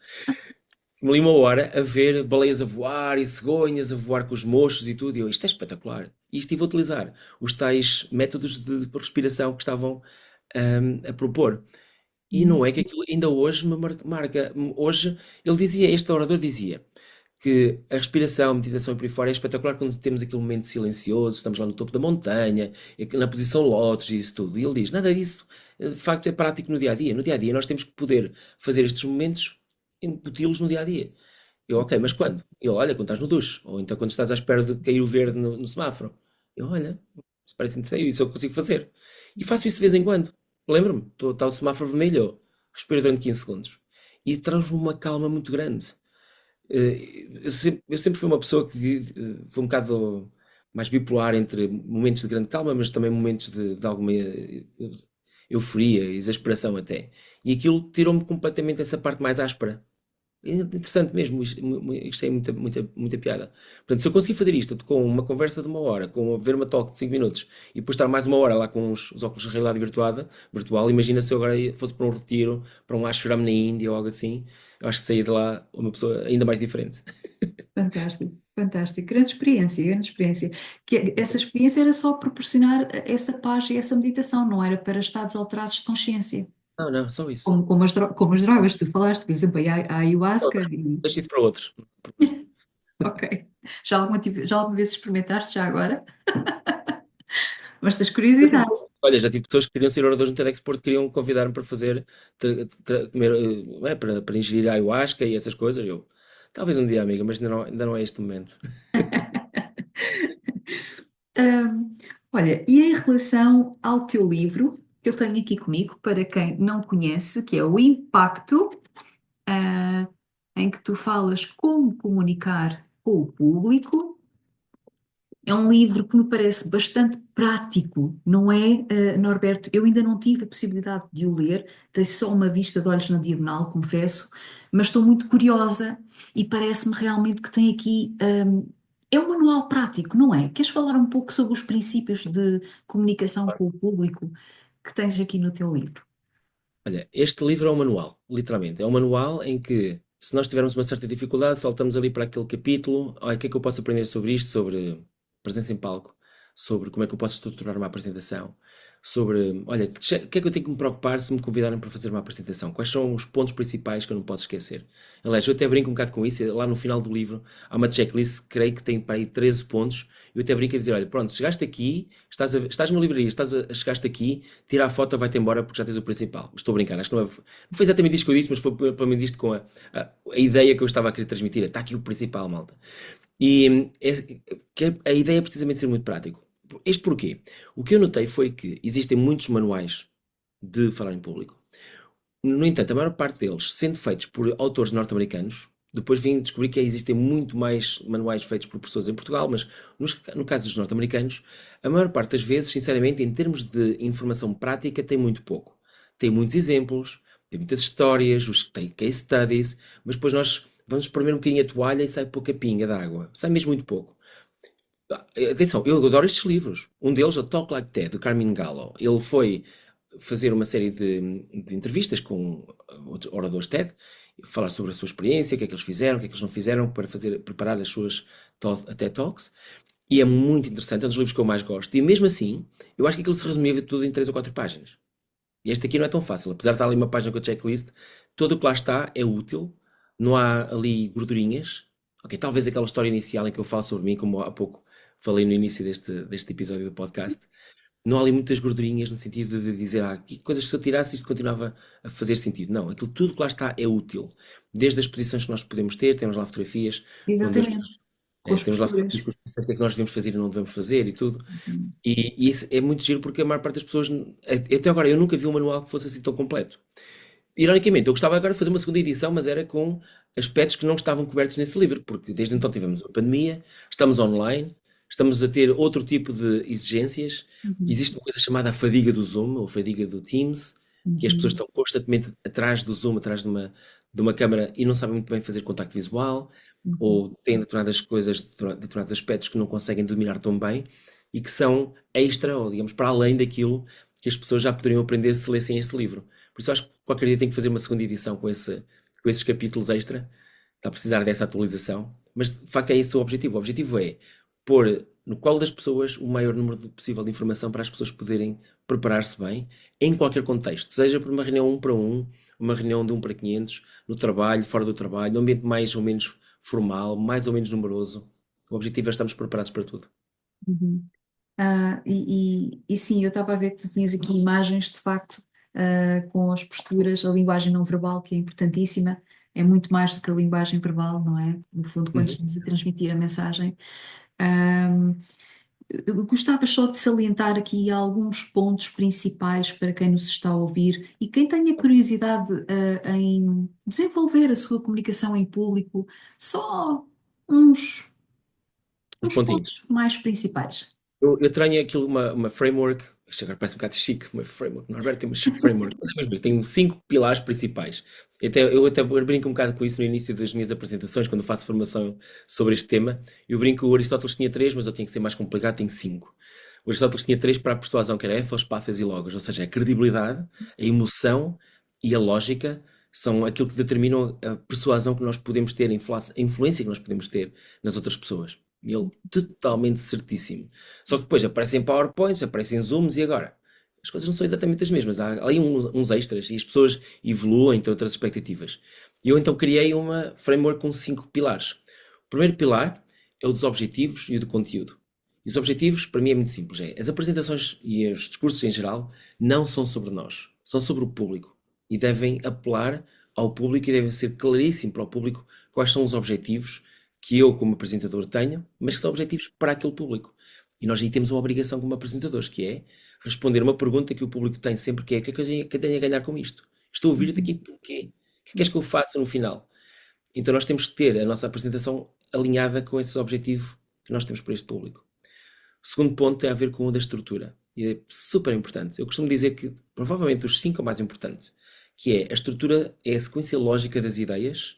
Ali uma hora a ver baleias a voar e cegonhas a voar com os mochos e tudo, e eu, isto é espetacular. E estive a utilizar os tais métodos de respiração que estavam a propor. E não é que aquilo ainda hoje me marca. Hoje, ele dizia, este orador dizia, que a respiração, a meditação e por aí fora é espetacular quando temos aquele momento silencioso, estamos lá no topo da montanha, na posição lótus e isso tudo. E ele diz, nada disso, de facto, é prático no dia a dia. No dia a dia nós temos que poder fazer estes momentos, incuti-los no dia a dia. Eu, ok, mas quando? Ele, olha, quando estás no duche, ou então quando estás à espera de cair o verde no semáforo. Eu, olha, isso parece interessante, isso eu consigo fazer. E faço isso de vez em quando. Lembro-me, está o semáforo vermelho, eu respiro durante 15 segundos. E traz-me uma calma muito grande. Eu sempre fui uma pessoa que foi um bocado mais bipolar entre momentos de grande calma, mas também momentos de alguma euforia, exasperação até. E aquilo tirou-me completamente essa parte mais áspera. É interessante mesmo, isto é muita piada. Portanto, se eu conseguir fazer isto com uma conversa de uma hora, com ver uma talk de 5 minutos e depois estar mais uma hora lá com os óculos de realidade virtual, imagina se eu agora fosse para um retiro, para um ashram na Índia ou algo assim, eu acho que saía de lá uma pessoa ainda mais diferente. Fantástico, fantástico. Grande experiência, grande experiência. Essa experiência era só proporcionar essa paz e essa meditação, não era para estados alterados de consciência. Não, não, só isso. Como as drogas, tu falaste, por exemplo, a ayahuasca. Deixa isso para outros. Ok. Já alguma vez experimentaste, já agora? Mas tens curiosidade. Olha, já tive pessoas que queriam ser oradores no TEDx porque queriam convidar-me para fazer, comer, para ingerir ayahuasca e essas coisas. Eu, talvez um dia, amiga, mas ainda não é este momento. Ahm, Olha, e em relação ao teu livro, que eu tenho aqui comigo, para quem não conhece, que é O Impacto, ah, em que tu falas como comunicar com o público. É um livro que me parece bastante prático, não é, Norberto? Eu ainda não tive a possibilidade de o ler, dei só uma vista de olhos na diagonal, confesso, mas estou muito curiosa e parece-me realmente que tem aqui, é um manual prático, não é? Queres falar um pouco sobre os princípios de comunicação com o público que tens aqui no teu livro? Olha, este livro é um manual, literalmente. É um manual em que, se nós tivermos uma certa dificuldade, saltamos ali para aquele capítulo. Olha, o que é que eu posso aprender sobre isto? Sobre presença em palco, sobre como é que eu posso estruturar uma apresentação, sobre, olha, o que é que eu tenho que me preocupar se me convidarem para fazer uma apresentação? Quais são os pontos principais que eu não posso esquecer? Aliás, eu até brinco um bocado com isso. Lá no final do livro há uma checklist, creio que tem para aí 13 pontos. Eu até brinco a dizer, olha, pronto, chegaste aqui, estás numa livraria, chegaste aqui, tira a foto, vai-te embora porque já tens o principal. Estou a brincar, acho que não foi exatamente isto que eu disse, mas foi pelo menos isto com a ideia que eu estava a querer transmitir. Está aqui o principal, malta. E a ideia é precisamente ser muito prático. Este porquê? O que eu notei foi que existem muitos manuais de falar em público. No entanto, a maior parte deles, sendo feitos por autores norte-americanos, depois vim descobrir que existem muito mais manuais feitos por pessoas em Portugal, mas no caso dos norte-americanos, a maior parte das vezes, sinceramente, em termos de informação prática, tem muito pouco. Tem muitos exemplos, tem muitas histórias, tem case studies, mas depois nós vamos espremer um bocadinho a toalha e sai pouca pinga d'água. Sai mesmo muito pouco. Atenção, eu adoro estes livros. Um deles é o Talk Like Ted, do Carmine Gallo. Ele foi fazer uma série de entrevistas com oradores TED, falar sobre a sua experiência, o que é que eles fizeram, o que é que eles não fizeram para preparar as suas TED Talks. E é muito interessante, é um dos livros que eu mais gosto. E mesmo assim, eu acho que aquilo se resumia tudo em 3 ou 4 páginas. E este aqui não é tão fácil. Apesar de estar ali uma página com a checklist, tudo o que lá está é útil. Não há ali gordurinhas. Ok, talvez aquela história inicial em que eu falo sobre mim, como há pouco falei no início deste episódio do podcast. Não há ali muitas gordurinhas no sentido de dizer, que coisas que se eu tirasse isto continuava a fazer sentido. Não, aquilo tudo que lá está é útil. Desde as posições que nós podemos ter, temos lá fotografias, onde as pessoas, Exatamente, com as temos lá fotografias posturas. com os processos, o que é que nós devemos fazer e não devemos fazer e tudo. Uhum. E isso é muito giro porque a maior parte das pessoas, até agora, eu nunca vi um manual que fosse assim tão completo. Ironicamente, eu gostava agora de fazer uma segunda edição, mas era com aspectos que não estavam cobertos nesse livro, porque desde então tivemos a pandemia, estamos online, estamos a ter outro tipo de exigências. Uhum. Existe uma coisa chamada a fadiga do Zoom, ou fadiga do Teams, que as pessoas Uhum. estão constantemente atrás do Zoom, atrás de uma câmara e não sabem muito bem fazer contacto visual, Uhum. ou têm determinadas coisas, determinados aspectos que não conseguem dominar tão bem e que são extra, ou digamos, para além daquilo que as pessoas já poderiam aprender se lessem esse livro. Por isso acho que qualquer dia tem que fazer uma segunda edição com esses capítulos extra. Está a precisar dessa atualização. Mas de facto é esse o objetivo. O objetivo é pôr no colo das pessoas o maior número possível de informação para as pessoas poderem preparar-se bem em qualquer contexto. Seja por uma reunião 1 para 1, uma reunião de 1 para 500, no trabalho, fora do trabalho, no ambiente mais ou menos formal, mais ou menos numeroso. O objetivo é estarmos preparados para tudo. Uhum. E sim, eu estava a ver que tu tinhas aqui imagens, de facto, com as posturas, a linguagem não verbal, que é importantíssima, é muito mais do que a linguagem verbal, não é? No fundo, quando Uhum. estamos a transmitir a mensagem. Ahm, eu gostava só de salientar aqui alguns pontos principais para quem nos está a ouvir e quem tenha curiosidade, em desenvolver a sua comunicação em público, só uns, Uns uns pontinhos. pontos mais principais. Eu tenho aquilo, uma framework, isto agora parece um bocado chique, uma framework, Norberto tem uma framework, mas é mesmo isso, tem 5 pilares principais. Eu até brinco um bocado com isso no início das minhas apresentações, quando faço formação sobre este tema. Eu brinco que o Aristóteles tinha 3, mas eu tinha que ser mais complicado, tenho 5. O Aristóteles tinha 3 para a persuasão, que era ethos, pathos e logos, ou seja, a credibilidade, a emoção e a lógica são aquilo que determinam a persuasão que nós podemos ter, a influência que nós podemos ter nas outras pessoas. E ele totalmente certíssimo. Só que depois aparecem PowerPoints, aparecem Zooms e agora? As coisas não são exatamente as mesmas. Há ali uns extras e as pessoas evoluem, têm outras expectativas. E eu então criei uma framework com 5 pilares. O primeiro pilar é o dos objetivos e o do conteúdo. E os objetivos, para mim, é muito simples. As apresentações e os discursos em geral não são sobre nós, são sobre o público. E devem apelar ao público e devem ser claríssimo para o público quais são os objetivos que eu, como apresentador, tenho, mas que são objetivos para aquele público. E nós aí temos uma obrigação como apresentadores, que é responder uma pergunta que o público tem sempre, que é: o que é que eu tenho a ganhar com isto? Estou a ouvir daqui porquê? O que é que queres que eu faça no final? Então nós temos que ter a nossa apresentação alinhada com esse objetivo que nós temos para este público. O segundo ponto tem a ver com o da estrutura. E é super importante. Eu costumo dizer que, provavelmente, os 5 é o mais importante, que é a estrutura é a sequência lógica das ideias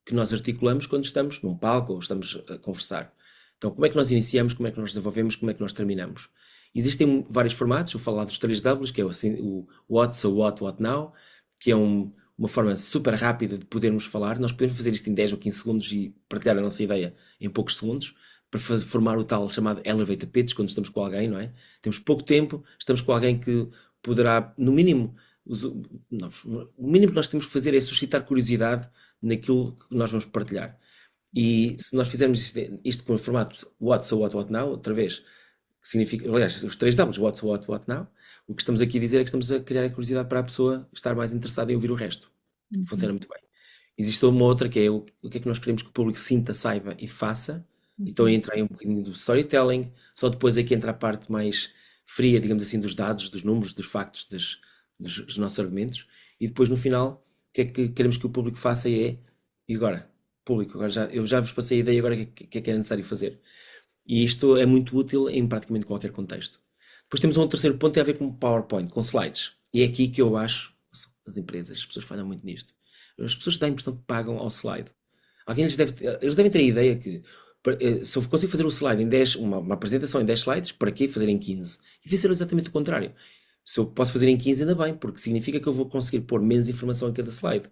que nós articulamos quando estamos num palco ou estamos a conversar. Então, como é que nós iniciamos, como é que nós desenvolvemos, como é que nós terminamos? Existem vários formatos, vou falar dos 3 Ws, que é o What, So What Now, que é uma forma super rápida de podermos falar. Nós podemos fazer isto em 10 ou 15 segundos e partilhar a nossa ideia em poucos segundos, para formar o tal chamado elevator pitch, quando estamos com alguém, não é? Temos pouco tempo, estamos com alguém que poderá, no mínimo, o mínimo que nós temos que fazer é suscitar curiosidade naquilo que nós vamos partilhar. E se nós fizermos isto com o formato What, So What Now, outra vez, que significa, aliás, os 3 Ws, What, So What Now, o que estamos aqui a dizer é que estamos a criar a curiosidade para a pessoa estar mais interessada em ouvir o resto. Funciona Uhum. muito bem. Existe uma outra que é o que é que nós queremos que o público sinta, saiba e faça. Então Uhum. entra aí um bocadinho do storytelling, só depois é que entra a parte mais fria, digamos assim, dos dados, dos números, dos factos, dos nossos argumentos. E depois no final, o que é que queremos que o público faça e agora? Público, agora eu já vos passei a ideia, agora o que é necessário fazer? E isto é muito útil em praticamente qualquer contexto. Depois temos um terceiro ponto, que tem a ver com PowerPoint, com slides. E é aqui que eu acho, as empresas, as pessoas falham muito nisto. As pessoas têm a impressão que pagam ao slide. Eles devem ter a ideia que, se eu consigo fazer o slide em 10, uma apresentação em 10 slides, para quê fazer em 15? E devia ser exatamente o contrário. Se eu posso fazer em 15, ainda bem, porque significa que eu vou conseguir pôr menos informação em cada slide.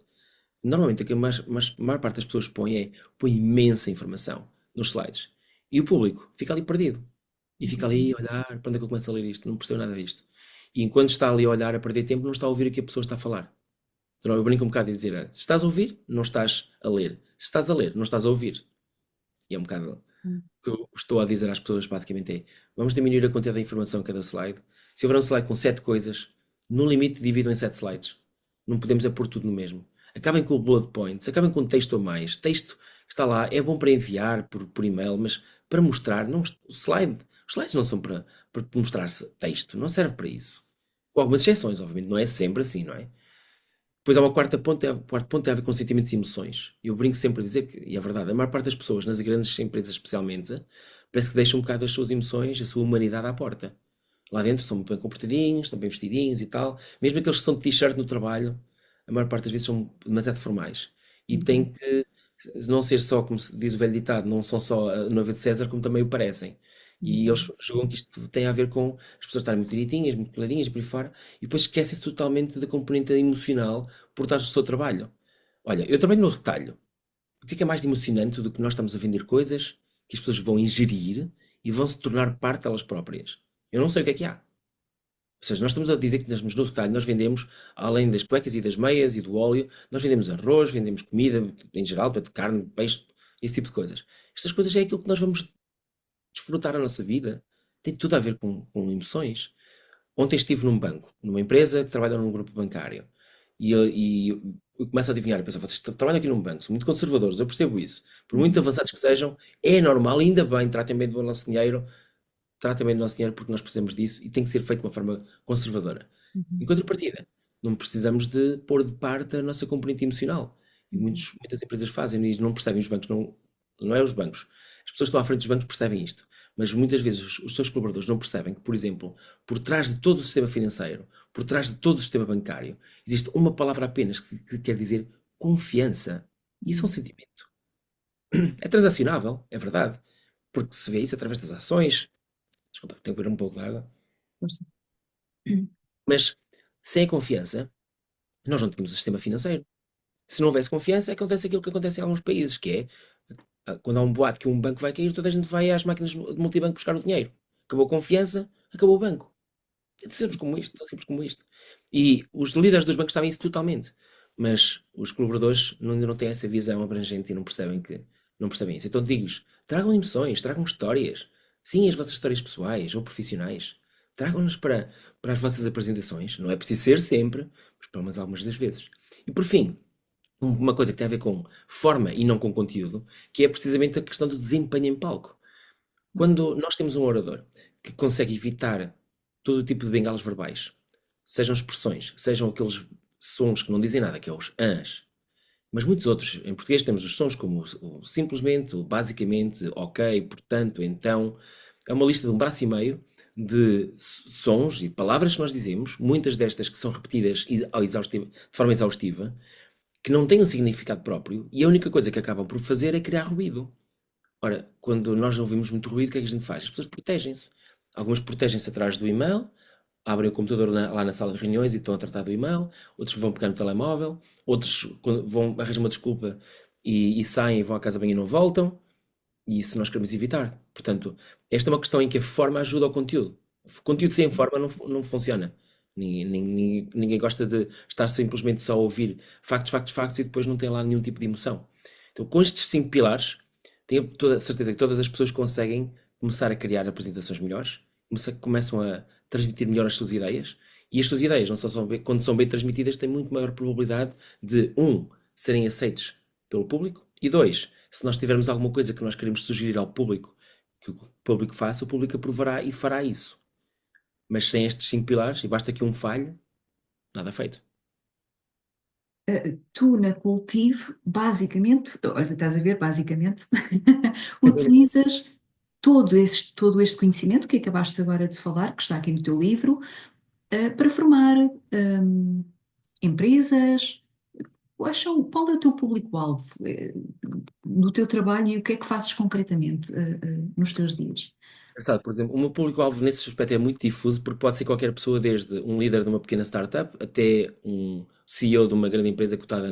Normalmente o que a maior parte das pessoas põe imensa informação nos slides. E o público fica ali perdido. E fica ali a olhar, para onde é que eu começo a ler isto? Não percebo nada disto. E enquanto está ali a olhar, a perder tempo, não está a ouvir o que a pessoa está a falar. Então eu brinco um bocado e dizer: se estás a ouvir, não estás a ler. Se estás a ler, não estás a ouvir. E é um bocado o que eu estou a dizer às pessoas, basicamente vamos diminuir a quantidade de informação em cada slide. Se houver um slide com 7 coisas, no limite dividam em 7 slides. Não podemos é pôr tudo no mesmo. Acabem com o bullet points, acabem com texto a mais. Texto que está lá é bom para enviar por e-mail, mas para mostrar, não, os slides não são para mostrar texto, não serve para isso. Com algumas exceções, obviamente, não é sempre assim, não é? Depois há uma o quarto ponto tem a ver com sentimentos e emoções. Eu brinco sempre a dizer que, e é verdade, a maior parte das pessoas, nas grandes empresas especialmente, parece que deixam um bocado as suas emoções, a sua humanidade à porta. Lá dentro estão muito bem comportadinhos, estão bem vestidinhos e tal. Mesmo aqueles que são de t-shirt no trabalho, a maior parte das vezes são demasiado formais. E tem Uhum. que não ser só, como se diz o velho ditado, não são só a noiva de César, como também o parecem. E eles Uhum. julgam que isto tem a ver com as pessoas estarem muito direitinhas, muito coladinhas por aí fora, e depois esquecem-se totalmente da componente emocional por trás do seu trabalho. Olha, eu trabalho no retalho. O que é mais emocionante do que nós estamos a vender coisas que as pessoas vão ingerir e vão se tornar parte delas próprias? Eu não sei o que é que há. Ou seja, nós estamos a dizer que no retalho nós vendemos, além das cuecas e das meias e do óleo, nós vendemos arroz, vendemos comida em geral, portanto, carne, peixe, esse tipo de coisas. Estas coisas é aquilo que nós vamos desfrutar a nossa vida. Tem tudo a ver com emoções. Ontem estive num banco, numa empresa que trabalha num grupo bancário. Eu começo a adivinhar, a pensar, vocês trabalham aqui num banco, são muito conservadores, eu percebo isso. Por muito Uhum, avançados que sejam, é normal, ainda bem, tratem bem do nosso dinheiro porque nós precisamos disso e tem que ser feito de uma forma conservadora. Em uhum, contrapartida, não precisamos de pôr de parte a nossa componente emocional. E uhum, muitas empresas fazem e não percebem os bancos, não é os bancos. As pessoas que estão à frente dos bancos percebem isto, mas muitas vezes os seus colaboradores não percebem que, por exemplo, por trás de todo o sistema financeiro, por trás de todo o sistema bancário, existe uma palavra apenas que quer dizer confiança. Isso é um uhum. sentimento. É transacionável, é verdade, porque se vê isso através das ações. Desculpa, tenho que beber um pouco de água. Força. Mas sem a confiança, nós não tínhamos o sistema financeiro. Se não houvesse confiança, acontece aquilo que acontece em alguns países, que é quando há um boato que um banco vai cair, toda a gente vai às máquinas de multibanco buscar o dinheiro. Acabou a confiança, acabou o banco. É tão simples como isto. E os líderes dos bancos sabem isso totalmente. Mas os colaboradores ainda não têm essa visão abrangente e não percebem isso. Então digo-lhes, tragam emoções, tragam histórias. Sim, as vossas histórias pessoais ou profissionais. Tragam-nas para as vossas apresentações. Não é preciso ser sempre, mas pelo menos algumas das vezes. E por fim, uma coisa que tem a ver com forma e não com conteúdo, que é precisamente a questão do desempenho em palco. Quando nós temos um orador que consegue evitar todo o tipo de bengalas verbais, sejam expressões, sejam aqueles sons que não dizem nada, que é os ãs, mas muitos outros, em português temos os sons como o simplesmente, o basicamente, ok, portanto, então, é uma lista de um braço e meio de sons e palavras que nós dizemos, muitas destas que são repetidas de forma exaustiva, que não têm um significado próprio, e a única coisa que acabam por fazer é criar ruído. Ora, quando nós ouvimos muito ruído, o que é que a gente faz? As pessoas protegem-se. Algumas protegem-se atrás do e-mail, abrem o computador lá na sala de reuniões e estão a tratar do e-mail, outros vão pegar no telemóvel, outros vão arranjar uma desculpa e saem, vão à casa bem e não voltam, e isso nós queremos evitar. Portanto, esta é uma questão em que a forma ajuda ao conteúdo. O conteúdo sem forma não funciona. Ninguém gosta de estar simplesmente só a ouvir factos, factos, factos e depois não tem lá nenhum tipo de emoção. Então, com estes 5 pilares, tenho toda a certeza que todas as pessoas conseguem começar a criar apresentações melhores, começam a transmitir melhor as suas ideias, e as suas ideias, não só quando são bem transmitidas, têm muito maior probabilidade de, serem aceites pelo público, e dois, se nós tivermos alguma coisa que nós queremos sugerir ao público que o público faça, o público aprovará e fará isso. Mas sem estes 5 pilares, e basta que um falhe, nada feito. Tu na Cultivo, basicamente, olha, estás a ver, basicamente, utilizas todo este conhecimento que acabaste agora de falar, que está aqui no teu livro, para formar empresas. Qual é o teu público-alvo, no teu trabalho e o que é que fazes concretamente, nos teus dias? Engraçado, por exemplo, o meu público-alvo nesse aspecto é muito difuso porque pode ser qualquer pessoa, desde um líder de uma pequena startup até um CEO de uma grande empresa cotada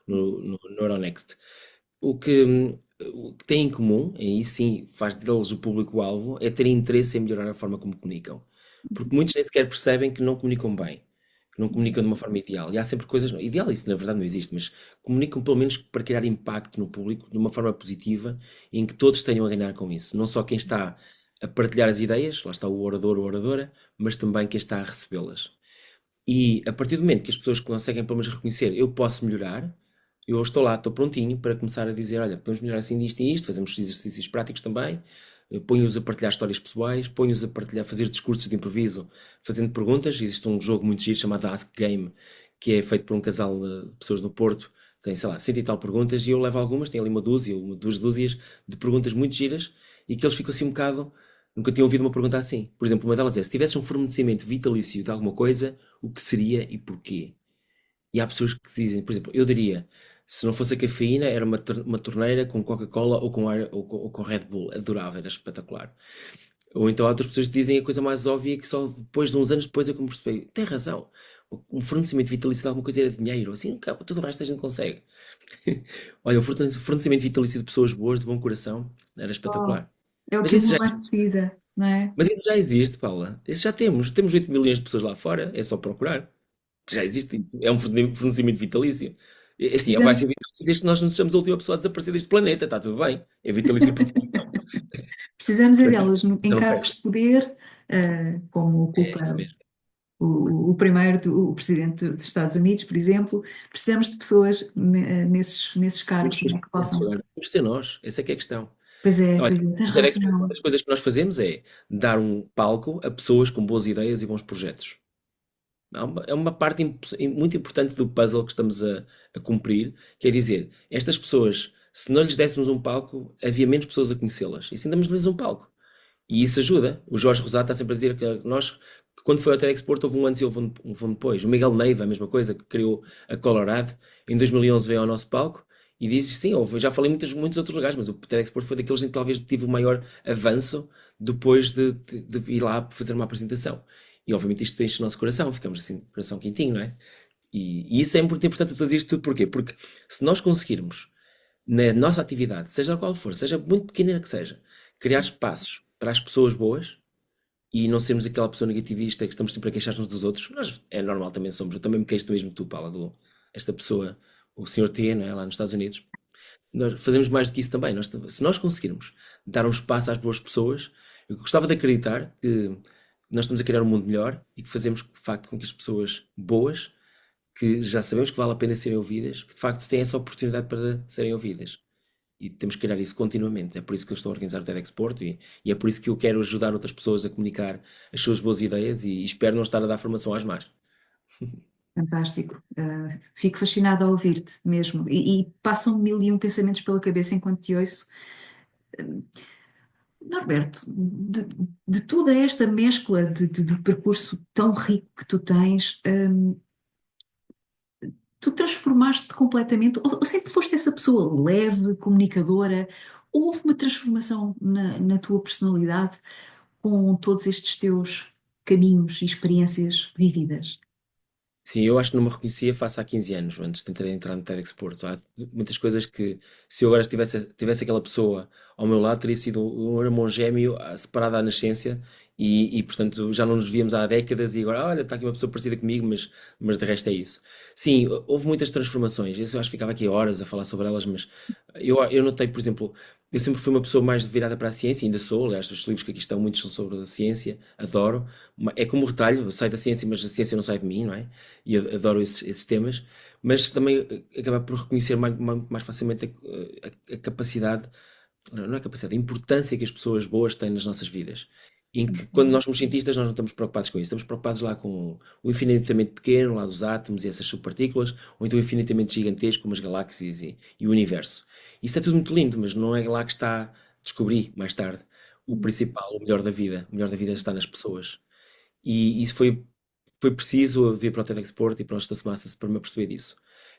no Euronext. O que, o que tem em comum, e aí sim faz deles o público-alvo, é ter interesse em melhorar a forma como comunicam. Porque muitos nem sequer percebem que não comunicam bem, que não comunicam de uma forma ideal. E há sempre coisas. Ideal, isso na verdade não existe, mas comunicam pelo menos para criar impacto no público de uma forma positiva em que todos tenham a ganhar com isso. Não só quem está a partilhar as ideias, lá está o orador ou oradora, mas também quem está a recebê-las. E a partir do momento que as pessoas conseguem pelo menos reconhecer, eu posso melhorar, eu estou lá, estou prontinho para começar a dizer, olha, podemos melhorar assim disto e isto, fazemos exercícios práticos também, ponho-os a partilhar histórias pessoais, ponho-os a partilhar, fazer discursos de improviso, fazendo perguntas. Existe um jogo muito giro chamado Ask Game, que é feito por um casal de pessoas do Porto, tem, sei lá, 100 e tal perguntas, e eu levo algumas, tem ali uma dúzia, duas dúzias de perguntas muito giras, e que eles ficam assim um bocado. Nunca tinham ouvido uma pergunta assim. Por exemplo, uma delas é: se tivesse um fornecimento vitalício de alguma coisa, o que seria e porquê? E há pessoas que dizem, por exemplo, eu diria, se não fosse a cafeína, era uma torneira com Coca-Cola ou com Red Bull. Adorava, era espetacular. Ou então há outras pessoas que dizem a coisa mais óbvia, que só depois de uns anos depois é que eu me percebi. Tem razão. Um fornecimento vitalício de alguma coisa era dinheiro. Assim, tudo o resto a gente consegue. Olha, um fornecimento vitalício de pessoas boas, de bom coração, era Oh, espetacular. é o Mas que a isso gente já mais precisa, não é? mas isso já existe, Paula. Isso já temos. Temos 8 milhões de pessoas lá fora. É só procurar. Já existe. É um fornecimento vitalício. Assim, ele vai ser Precisamos, vitalício desde que nós não sejamos a última pessoa a desaparecer deste planeta, está tudo bem. É vitalício por definição. precisamos é Portanto, delas em não cargos fecha. de poder, como É isso ocupa mesmo. o primeiro, o presidente dos Estados Unidos, por exemplo. Precisamos de pessoas nesses Temos cargos, que ser não é, que diferentes, possam. agora. Temos que ser nós. Essa é que é a questão. Olha, Pois é, tens no TEDxPro, uma razão. das coisas que nós fazemos é dar um palco a pessoas com boas ideias e bons projetos. É uma parte muito importante do puzzle que estamos a cumprir, que é dizer, estas pessoas, se não lhes dessemos um palco, havia menos pessoas a conhecê-las. E assim damos-lhes um palco. E isso ajuda. O Jorge Rosado está sempre a dizer que nós, quando foi ao TEDxPort, houve um antes e houve um depois. O Miguel Neiva, a mesma coisa, que criou a Colorado, em 2011 veio ao nosso palco e disse, sim, eu já falei em muitos outros lugares, mas o TEDxPort foi daqueles em que talvez tive o maior avanço depois de ir lá fazer uma apresentação. E obviamente isto enche o nosso coração, ficamos assim, coração quentinho, não é? E isso é muito importante fazer isto tudo, porquê? Porque se nós conseguirmos, na nossa atividade, seja qual for, seja muito pequenina que seja, criar espaços para as pessoas boas e não sermos aquela pessoa negativista que estamos sempre a queixar-nos dos outros. Nós, é normal, também somos. Eu também me queixo do mesmo que tu, Paula, esta pessoa, o senhor T, não é, lá nos Estados Unidos. Nós fazemos mais do que isso também. Se nós conseguirmos dar um espaço às boas pessoas, eu gostava de acreditar que nós estamos a criar um mundo melhor e que fazemos, de facto, com que as pessoas boas, que já sabemos que vale a pena serem ouvidas, que de facto têm essa oportunidade para serem ouvidas. E temos que criar isso continuamente. É por isso que eu estou a organizar o TEDxPort e é por isso que eu quero ajudar outras pessoas a comunicar as suas boas ideias e espero não estar a dar formação às más. Fantástico. Fico fascinada a ouvir-te mesmo. E passam mil e um pensamentos pela cabeça enquanto te ouço. Norberto, de toda esta mescla de percurso tão rico que tu tens, tu transformaste-te completamente, ou sempre foste essa pessoa leve, comunicadora, ou houve uma transformação na tua personalidade com todos estes teus caminhos e experiências vividas? Sim, eu acho que não me reconhecia face há 15 anos, antes de entrar no TEDxPort. Há muitas coisas que, se eu agora tivesse aquela pessoa ao meu lado, teria sido um irmão gêmeo separado à nascença portanto, já não nos víamos há décadas e agora, olha, está aqui uma pessoa parecida comigo, mas de resto é isso. Sim, houve muitas transformações. Eu acho que ficava aqui horas a falar sobre elas, mas eu notei, por exemplo, eu sempre fui uma pessoa mais virada para a ciência, ainda sou, aliás, os livros que aqui estão, muitos são sobre a ciência, adoro. É como o retalho, eu saio da ciência, mas a ciência não sai de mim, não é? E eu adoro esses temas, mas também acaba por reconhecer mais facilmente a capacidade, não é capacidade, a importância que as pessoas boas têm nas nossas vidas. Em que quando nós somos cientistas nós não estamos preocupados com isso, estamos preocupados lá com o infinitamente pequeno, lá dos átomos e essas subpartículas, ou então o infinitamente gigantesco, como as galáxias e o universo. Isso é tudo muito lindo, mas não é lá que está, descobri mais tarde, o principal, o melhor da vida. O melhor da vida está nas pessoas. E isso foi preciso vir para o TEDxPort e para os Toastmasters para me aperceber disso.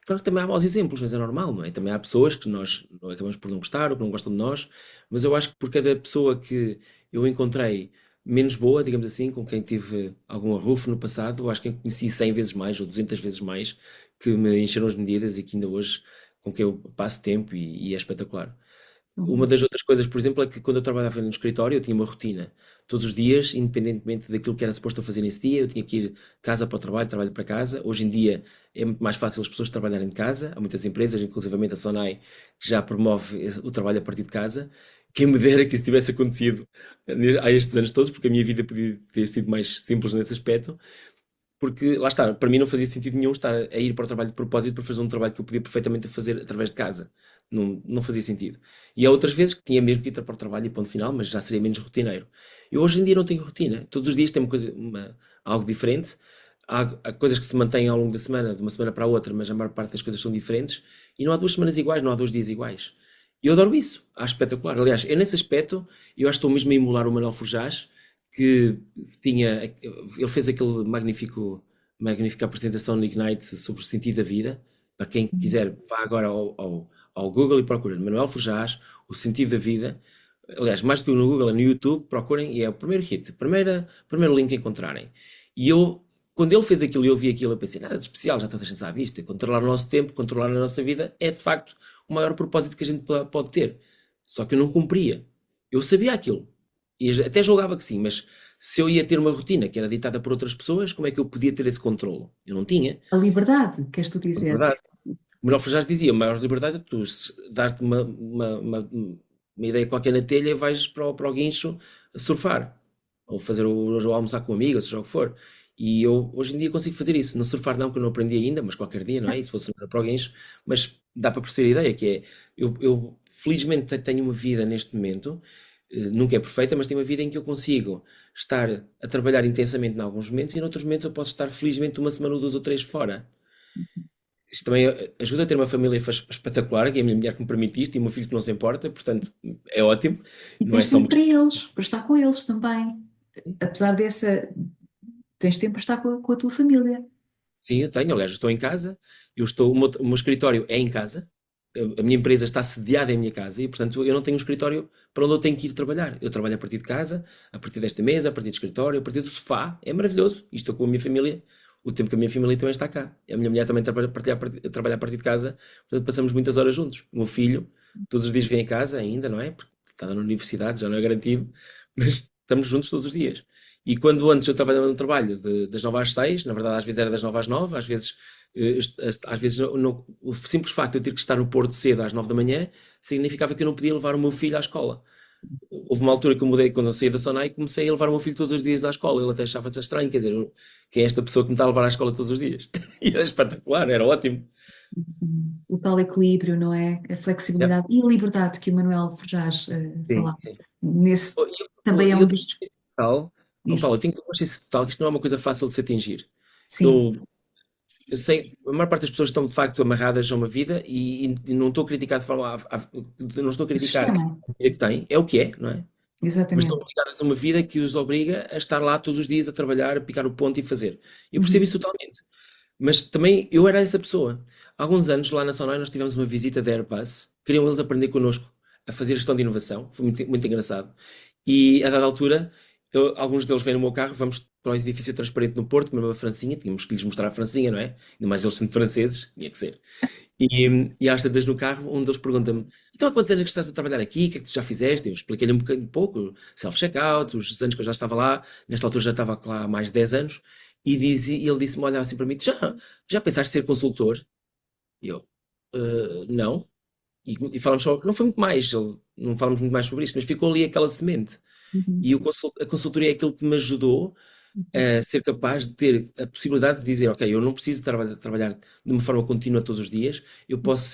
Claro que também há maus exemplos, mas é normal, não é? Também há pessoas que nós acabamos por não gostar ou que não gostam de nós, mas eu acho que por cada pessoa que eu encontrei menos boa, digamos assim, com quem tive algum arrufo no passado, eu acho que conheci 100 vezes mais ou 200 vezes mais que me encheram as medidas e que ainda hoje com quem eu passo tempo e é espetacular. Uma Uhum. das outras coisas, por exemplo, é que quando eu trabalhava no escritório, eu tinha uma rotina. Todos os dias, independentemente daquilo que era suposto eu fazer nesse dia, eu tinha que ir de casa para o trabalho, trabalho para casa. Hoje em dia é muito mais fácil as pessoas trabalharem de casa. Há muitas empresas, inclusivamente a Sonai, que já promove o trabalho a partir de casa. Quem me dera que isso tivesse acontecido há estes anos todos, porque a minha vida podia ter sido mais simples nesse aspecto. Porque, lá está, para mim não fazia sentido nenhum estar a ir para o trabalho de propósito para fazer um trabalho que eu podia perfeitamente fazer através de casa. Não fazia sentido. E há outras vezes que tinha mesmo que ir para o trabalho e ponto final, mas já seria menos rotineiro. Eu hoje em dia não tenho rotina. Todos os dias tem algo diferente. Há coisas que se mantêm ao longo da semana, de uma semana para a outra, mas a maior parte das coisas são diferentes. E não há 2 semanas iguais, não há 2 dias iguais. E eu adoro isso. Acho espetacular. Aliás, eu nesse aspecto, eu acho que estou mesmo a emular o Manuel Forjás, que ele fez aquele magnífica apresentação no Ignite sobre o sentido da vida. Para quem quiser, vá agora ao Google e procura Manuel Forjás, o sentido da vida. Aliás, mais do que no Google, é no YouTube, procurem e é o primeiro hit, primeiro link que encontrarem. E quando ele fez aquilo e eu vi aquilo, eu pensei, nada de especial, já toda a gente sabe isto. Controlar o nosso tempo, controlar a nossa vida é de facto o maior propósito que a gente pode ter. Só que eu não cumpria. Eu sabia aquilo. E até julgava que sim, mas se eu ia ter uma rotina que era ditada por outras pessoas, como é que eu podia ter esse controle? Eu não tinha. A liberdade, queres tu É dizer? verdade. O Manuel Frajás dizia, a maior liberdade é tu dar-te uma ideia qualquer na telha e vais para o guincho surfar, ou ou almoçar com amigos, seja o que for. E eu hoje em dia consigo fazer isso. No surfar não, que eu não aprendi ainda, mas qualquer dia, não é? E se fosse para o guincho, mas dá para perceber a ideia, que é, eu felizmente tenho uma vida neste momento, nunca é perfeita, mas tenho uma vida em que eu consigo estar a trabalhar intensamente em alguns momentos e noutros momentos eu posso estar felizmente uma semana ou duas ou três fora. Isto também ajuda a ter uma família espetacular, que é a minha mulher que me permite isto, e o meu filho que não se importa, portanto é ótimo. E Não é tens só uma tempo para questão. eles, para estar com eles também. Apesar dessa, tens tempo para estar com a tua família. Sim, eu tenho, aliás, eu estou em casa, o meu escritório é em casa, a minha empresa está sediada em minha casa e, portanto, eu não tenho um escritório para onde eu tenho que ir trabalhar. Eu trabalho a partir de casa, a partir desta mesa, a partir do escritório, a partir do sofá. É maravilhoso. E estou com a minha família, o tempo que a minha família também está cá. A minha mulher também trabalha a partir de casa, portanto, passamos muitas horas juntos. O meu filho, todos os dias vem a casa ainda, não é? Porque está na universidade, já não é garantido, mas estamos juntos todos os dias. E quando antes eu trabalhava no trabalho das 9 às 6, na verdade às vezes era das 9 às 9, às vezes o simples facto de eu ter que estar no Porto cedo às 9 da manhã significava que eu não podia levar o meu filho à escola. Houve uma altura que eu mudei, quando eu saí da Sonai, e comecei a levar o meu filho todos os dias à escola. Ele até achava-se estranho, quer dizer, quem é esta pessoa que me está a levar à escola todos os dias? E era espetacular, era ótimo. O tal equilíbrio, não é? A Yeah. flexibilidade e a liberdade que o Manuel Forjás Sim, falava. sim. Nesse também é E um eu tenho dos. consciência total, oh, Diz. Paulo, eu tenho consciência total que isto não é uma coisa fácil de se atingir. Sim, Eu Eu sei, a maior parte das pessoas estão de facto amarradas a uma vida e não estou a criticar de forma. Não estou a o criticar sistema, a vida que têm, é o que é, não é? Mas estão exatamente. ligadas a uma vida que os obriga a estar lá todos os dias a trabalhar, a picar o ponto e fazer. Eu percebo Uhum. isso totalmente. Mas também eu era essa pessoa. Há alguns anos, lá na Sonai, nós tivemos uma visita da Airbus. Queriam eles aprender connosco a fazer gestão de inovação. Foi muito, muito engraçado. E a dada altura, alguns deles vêm no meu carro, vamos para o edifício transparente no Porto, comer uma francinha. Tínhamos que lhes mostrar a francinha, não é? Ainda mais eles sendo franceses, tinha que ser. E às tantas no carro, um deles pergunta-me: então há quantos anos é que estás a trabalhar aqui? O que é que tu já fizeste? Eu expliquei-lhe um pouco, self-checkout, os anos que eu já estava lá. Nesta altura já estava lá há mais de 10 anos. E ele disse-me, olha assim para mim: já pensaste em ser consultor? E eu: Não. E falamos só, não foi muito mais, não falamos muito mais sobre isto, mas ficou ali aquela semente. Uhum. E a consultoria é aquilo que me ajudou a ser capaz de ter a possibilidade de dizer, ok, eu não preciso trabalhar de uma forma contínua todos os dias, eu posso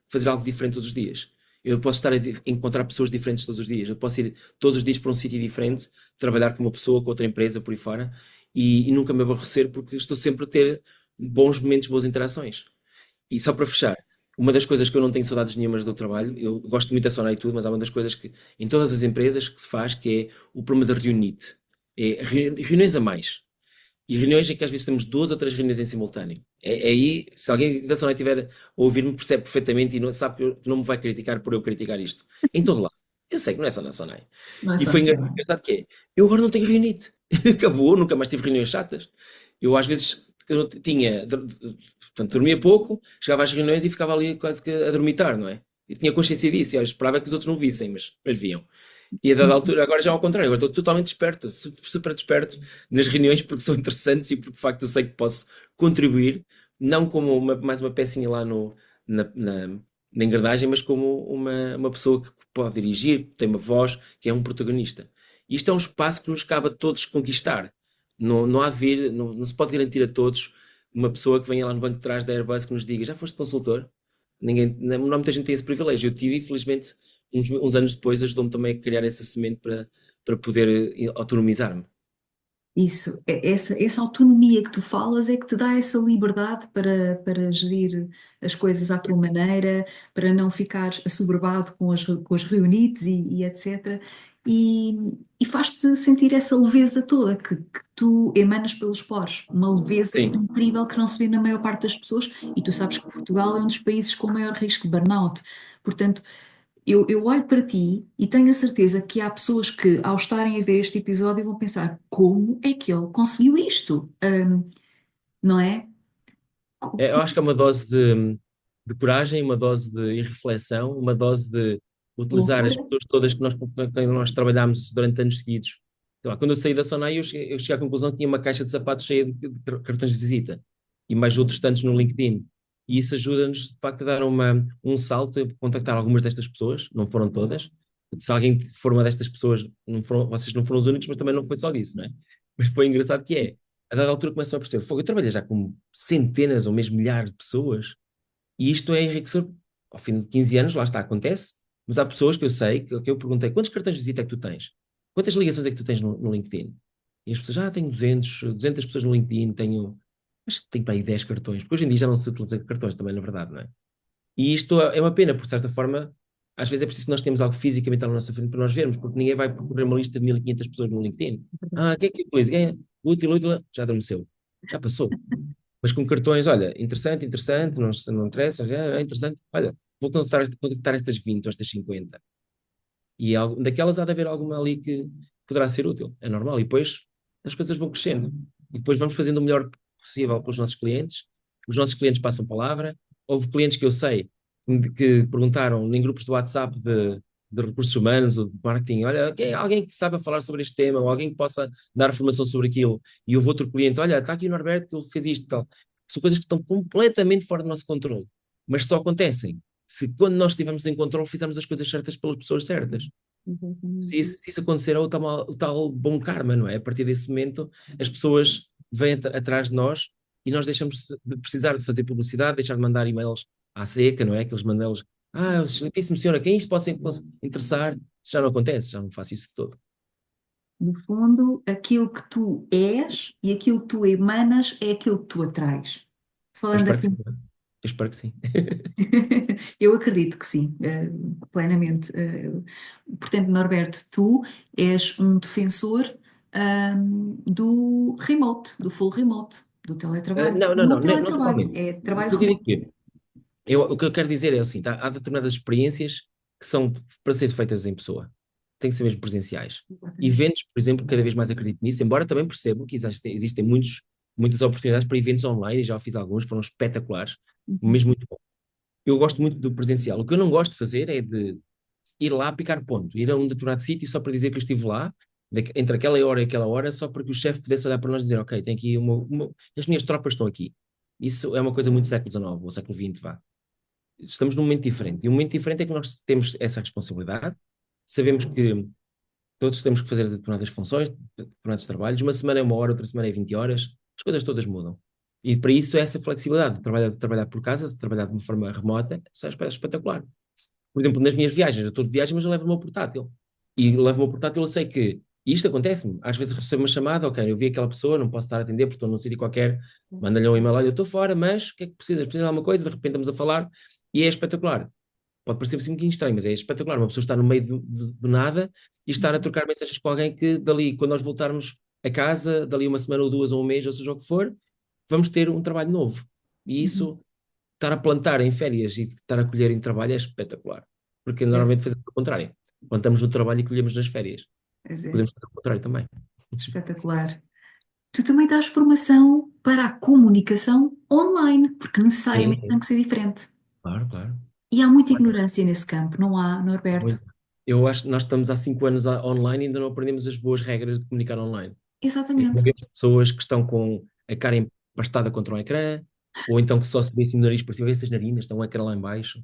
fazer algo diferente todos os dias. Eu posso estar a encontrar pessoas diferentes todos os dias. Eu posso ir todos os dias para um sítio diferente, trabalhar com uma pessoa, com outra empresa, por aí fora, e nunca me aborrecer porque estou sempre a ter bons momentos, boas interações. E só para fechar, uma das coisas que eu não tenho saudades nenhumas do trabalho, eu gosto muito da Sonai e tudo, mas há uma das coisas que em todas as empresas que se faz, que é o problema da reunite. É reuniões a mais. E reuniões em que às vezes temos duas ou três reuniões em simultâneo. É aí, se alguém da Sonai estiver a ouvir-me, percebe perfeitamente e não, sabe que não me vai criticar por eu criticar isto. Em todo lado. Eu sei que não é só na Sonai. Não é E só foi nisso. engraçado que é, eu agora não tenho reunite. Acabou, nunca mais tive reuniões chatas. Eu às vezes eu não tinha, portanto, dormia pouco, chegava às reuniões e ficava ali quase que a dormitar, não é? Eu tinha consciência disso, eu esperava que os outros não vissem, mas viam. E a dada altura, agora já ao contrário, agora estou totalmente desperto, super desperto nas reuniões porque são interessantes e porque de facto eu sei que posso contribuir, não como mais uma pecinha lá na, na, na engrenagem, mas como uma pessoa que pode dirigir, que tem uma voz, que é um protagonista. E isto é um espaço que nos cabe a todos conquistar. Não há de vir, não se pode garantir a todos uma pessoa que venha lá no banco de trás da Airbus que nos diga, já foste consultor? Ninguém, não muita gente tem esse privilégio. Eu tive, infelizmente, uns anos depois ajudou-me também a criar essa semente para poder autonomizar-me. Isso, essa autonomia que tu falas é que te dá essa liberdade para gerir as coisas à tua maneira, para não ficares assoberbado com as reunites e etc. E, e faz-te sentir essa leveza toda que tu emanas pelos poros, uma leveza Sim, incrível que não se vê na maior parte das pessoas, e tu sabes que Portugal é um dos países com maior risco de burnout. Portanto, eu olho para ti e tenho a certeza que há pessoas que, ao estarem a ver este episódio, vão pensar: como é que ele conseguiu isto? Não é? eu acho que é uma dose de coragem, uma dose de reflexão, uma dose de utilizar as Loucura? pessoas todas com quem nós trabalhámos durante anos seguidos. Sei lá, quando eu saí da Sonai, eu cheguei à conclusão que tinha uma caixa de sapatos cheia de cartões de visita e mais outros tantos no LinkedIn. e isso ajuda-nos, de facto, a dar um salto, a contactar algumas destas pessoas, não foram todas. Se alguém for uma destas pessoas, vocês não foram os únicos, mas também não foi só disso, não é? Mas foi engraçado que é, a dada altura começam a perceber, fogo, eu trabalhei já com centenas ou mesmo milhares de pessoas, e isto é enriquecedor. Ao fim de 15 anos, lá está, acontece, mas há pessoas que eu sei, que eu perguntei, quantos cartões de visita é que tu tens? Quantas ligações é que tu tens no LinkedIn? E as pessoas, tenho 200 pessoas no LinkedIn, acho que tenho para aí 10 cartões, porque hoje em dia já não se utiliza cartões também, na verdade, não é? E isto é uma pena, porque de certa forma, às vezes é preciso que nós tenhamos algo fisicamente à nossa frente para nós vermos, porque ninguém vai procurar uma lista de 1500 pessoas no LinkedIn. O que é que utiliza? Quem é? Útil, útil, já adormeceu. Já passou. Mas com cartões, olha, interessante, interessante, não interessa, já é interessante, olha, vou contactar estas 20 ou estas 50. E daquelas há de haver alguma ali que poderá ser útil, é normal. E depois as coisas vão crescendo. E depois vamos fazendo o melhor possível para os nossos clientes passam palavra. Houve clientes que eu sei que perguntaram em grupos de WhatsApp de recursos humanos ou de marketing, olha, alguém que saiba falar sobre este tema, ou alguém que possa dar informação sobre aquilo. E houve outro cliente, olha, está aqui o Norberto, ele fez isto e tal. São coisas que estão completamente fora do nosso controle, mas só acontecem se quando nós estivermos em controle fizermos as coisas certas pelas pessoas certas. Se isso acontecer, é o tal bom karma, não é? A partir desse momento, as pessoas vêm atrás de nós e nós deixamos de precisar de fazer publicidade, deixar de mandar e-mails à seca, não é? Aqueles mandá-los, excelentíssimo senhor, a quem isto possa interessar? Isso já não acontece, já não faço isso de todo. No fundo, aquilo que tu és e aquilo que tu emanas é aquilo que tu atrais. Eu Falando espero que aqui, sim. Eu espero que sim. eu acredito que sim, plenamente. Portanto, Norberto, tu és um defensor, do remote, do full remote, do teletrabalho. Não, não, Não é não, não teletrabalho, totalmente. é No trabalho sentido em remoto. que o que eu quero dizer é assim, há determinadas experiências que são para ser feitas em pessoa. Têm que ser mesmo presenciais. Exatamente. Eventos, por exemplo, cada vez mais acredito nisso, embora também percebo que existem muitas oportunidades para eventos online, e já fiz alguns, foram espetaculares, Uhum. mesmo muito bom. Eu gosto muito do presencial. O que eu não gosto de fazer é de ir lá picar ponto, ir a um determinado sítio só para dizer que eu estive lá, entre aquela hora e aquela hora, só para que o chefe pudesse olhar para nós e dizer, ok, tem aqui as minhas tropas estão aqui. Isso é uma coisa muito século XIX, ou século XX, vá. Estamos num momento diferente. E um momento diferente é que nós temos essa responsabilidade, sabemos que todos temos que fazer determinadas funções, determinados trabalhos, uma semana é uma hora, outra semana é 20 horas, as coisas todas mudam. E para isso essa flexibilidade de trabalhar por casa, de trabalhar de uma forma remota, isso é espetacular. Por exemplo, nas minhas viagens, eu estou de viagem, mas eu levo o meu portátil. E levo o meu portátil, eu sei que isto acontece-me. Às vezes recebo uma chamada, ok, eu vi aquela pessoa, não posso estar a atender porque estou num sítio qualquer, manda-lhe um e-mail, olha, eu estou fora, mas o que é que precisas? Precisas de alguma coisa? De repente estamos a falar e é espetacular. Pode parecer assim um bocadinho estranho, mas é espetacular. Uma pessoa estar no meio do nada e estar a trocar mensagens com alguém que dali, quando nós voltarmos a casa, dali uma semana ou duas ou um mês, ou seja o que for, vamos ter um trabalho novo. E Uhum. isso, estar a plantar em férias e estar a colher em trabalho é espetacular. Porque Pois, normalmente fazemos o contrário. Plantamos no trabalho e colhemos nas férias. pois é, Podemos fazer o contrário também. espetacular. Tu também dás formação para a comunicação online, porque Sim, necessariamente tem sim. que ser diferente. Claro, claro. E há muita Claro. ignorância nesse campo, não há, Norberto? Muito. Eu acho que nós estamos há 5 anos online e ainda não aprendemos as boas regras de comunicar online. Eu Exatamente. vejo pessoas que estão com a cara empastada contra o ecrã, ou então que só se vê assim o nariz para cima, vê essas narinas, estão um ecrã lá em baixo.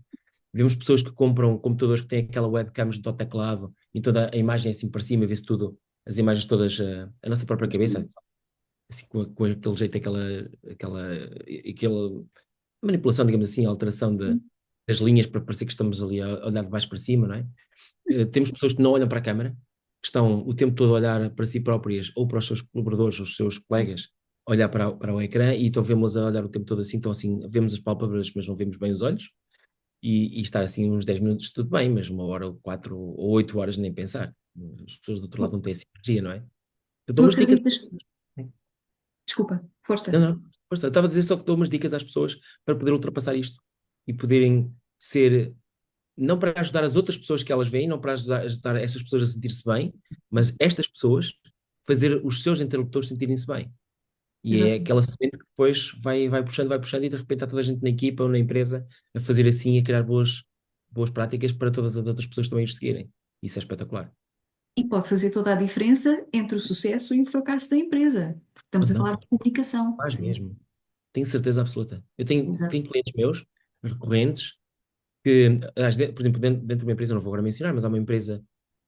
Vemos pessoas que compram computadores que têm aquela webcam junto ao teclado e toda a imagem é assim para cima, vê-se tudo, as imagens todas, a nossa própria cabeça, assim com aquele jeito, aquela manipulação, digamos assim, a alteração das linhas para parecer que estamos ali a olhar de baixo para cima, não é? Temos pessoas que não olham para a câmara, que estão o tempo todo a olhar para si próprias ou para os seus colaboradores, os seus colegas, a olhar para o ecrã e então vemos a olhar o tempo todo assim, então assim, vemos as pálpebras, mas não vemos bem os olhos, e estar assim uns 10 minutos tudo bem, mas uma hora ou 4 ou 8 horas nem pensar. As pessoas do outro lado não têm essa energia, não é? Eu Tu dou umas dicas. acreditas? Desculpa, força. Não, não, força. Eu estava a dizer só que dou umas dicas às pessoas para poder ultrapassar isto e poderem ser, não para ajudar as outras pessoas que elas veem, não para ajudar essas pessoas a sentir-se bem, mas estas pessoas fazer os seus interlocutores sentirem-se bem. E é Exatamente. aquela semente que depois vai puxando e de repente está toda a gente na equipa ou na empresa a fazer assim, a criar boas práticas para todas as outras pessoas também os seguirem. Isso é espetacular. E pode fazer toda a diferença entre o sucesso e o fracasso da empresa, porque estamos a Não, falar de comunicação. faz mesmo. tenho certeza absoluta. Eu tenho Exato. clientes meus, recorrentes, que, aliás, por exemplo, dentro de uma empresa, não vou agora mencionar, mas há uma empresa